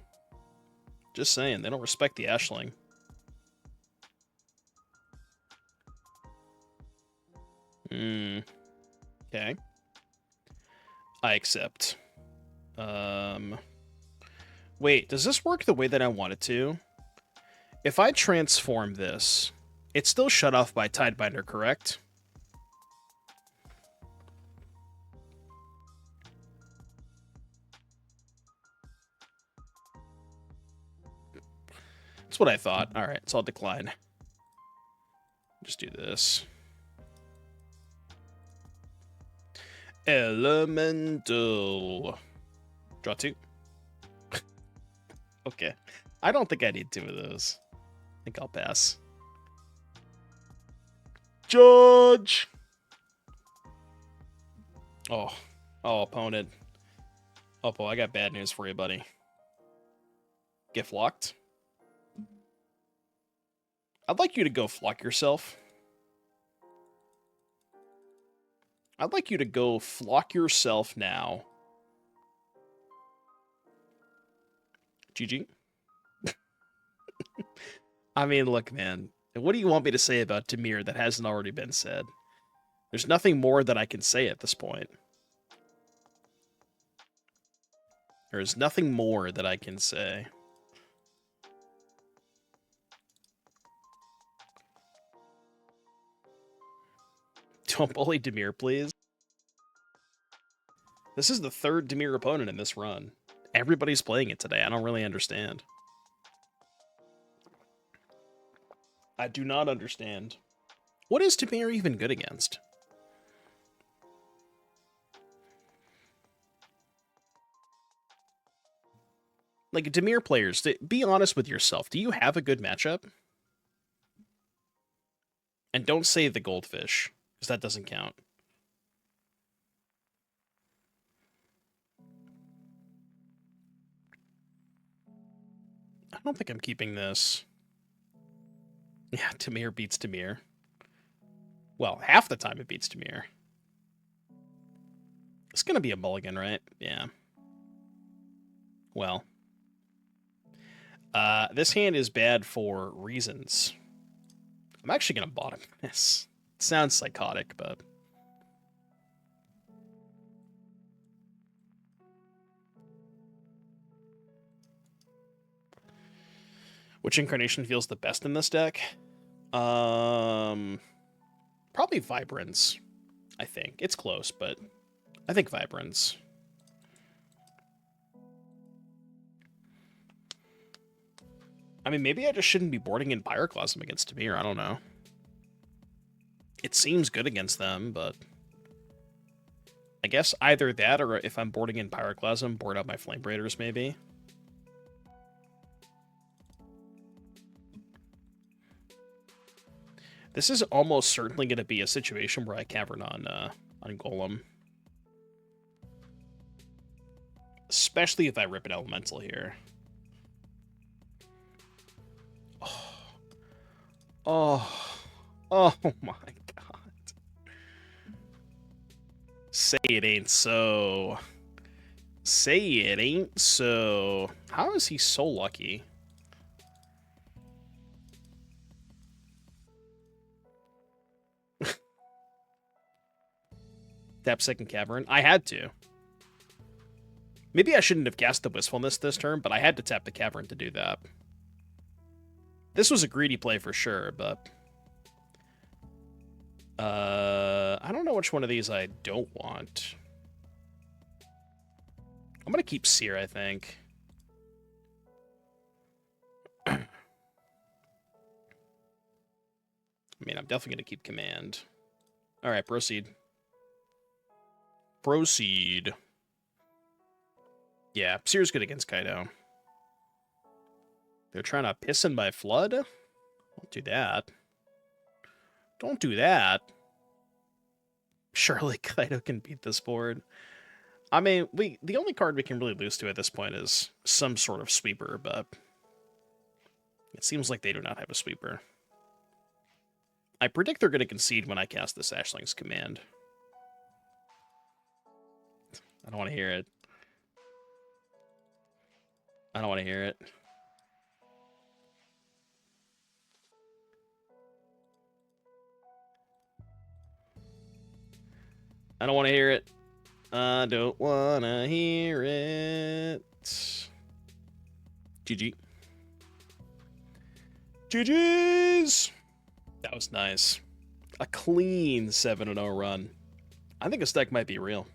Just saying, they don't respect the Ashling. Okay. I accept. Wait, does this work the way that I want it to? If I transform this, it's still shut off by Tidebinder, correct? That's what I thought. Alright, so I'll decline. Just do this. Elemental. Draw 2. Okay. I don't think I need 2 of those. I think I'll pass. Judge! Oh, opponent. Oppo, I got bad news for you, buddy. Get flocked? I'd like you to go flock yourself. I'd like you to go flock yourself now. GG. I mean, look, man. What do you want me to say about Dimir that hasn't already been said? There's nothing more that I can say at this point. There's nothing more that I can say. Don't bully Dimir, please. This is the 3rd Dimir opponent in this run. Everybody's playing it today. I don't really understand. I do not understand. What is Dimir even good against? Like, Dimir players, be honest with yourself. Do you have a good matchup? And don't say the goldfish, because that doesn't count. I don't think I'm keeping this. Yeah, Dimir beats Dimir. Well, half the time it beats Dimir. It's gonna be a mulligan, right? Yeah. Well. This hand is bad for reasons. I'm actually gonna bottom this. It sounds psychotic, but... Which incarnation feels the best in this deck? Probably Vibrance, I think. It's close, but I think Vibrance. I mean, maybe I just shouldn't be boarding in Pyroclasm against Dimir. I don't know. It seems good against them, but... I guess either that, or if I'm boarding in Pyroclasm, board out my Flame Raiders, maybe. This is almost certainly going to be a situation where I cavern on Golem. Especially if I rip an Elemental here. Oh my god. Say it ain't so. Say it ain't so. How is he so lucky? Tap second cavern. I had to. Maybe I shouldn't have cast the Wistfulness this turn, but I had to tap the cavern to do that. This was a greedy play for sure, but... I don't know which one of these I don't want. I'm gonna keep Seer, I think. I mean, I'm definitely gonna keep Command. Alright, proceed. Proceed. Yeah, Seer's good against Kaido. They're trying to piss in my flood? Don't do that. Don't do that. Surely Kaido can beat this board. I mean, the only card we can really lose to at this point is some sort of sweeper, but it seems like they do not have a sweeper. I predict they're going to concede when I cast the Sashling's command. I don't want to hear it. I don't want to hear it. I don't want to hear it. I don't want to hear it. GG. GG's! That was nice. A clean 7-0 run. I think this deck might be real.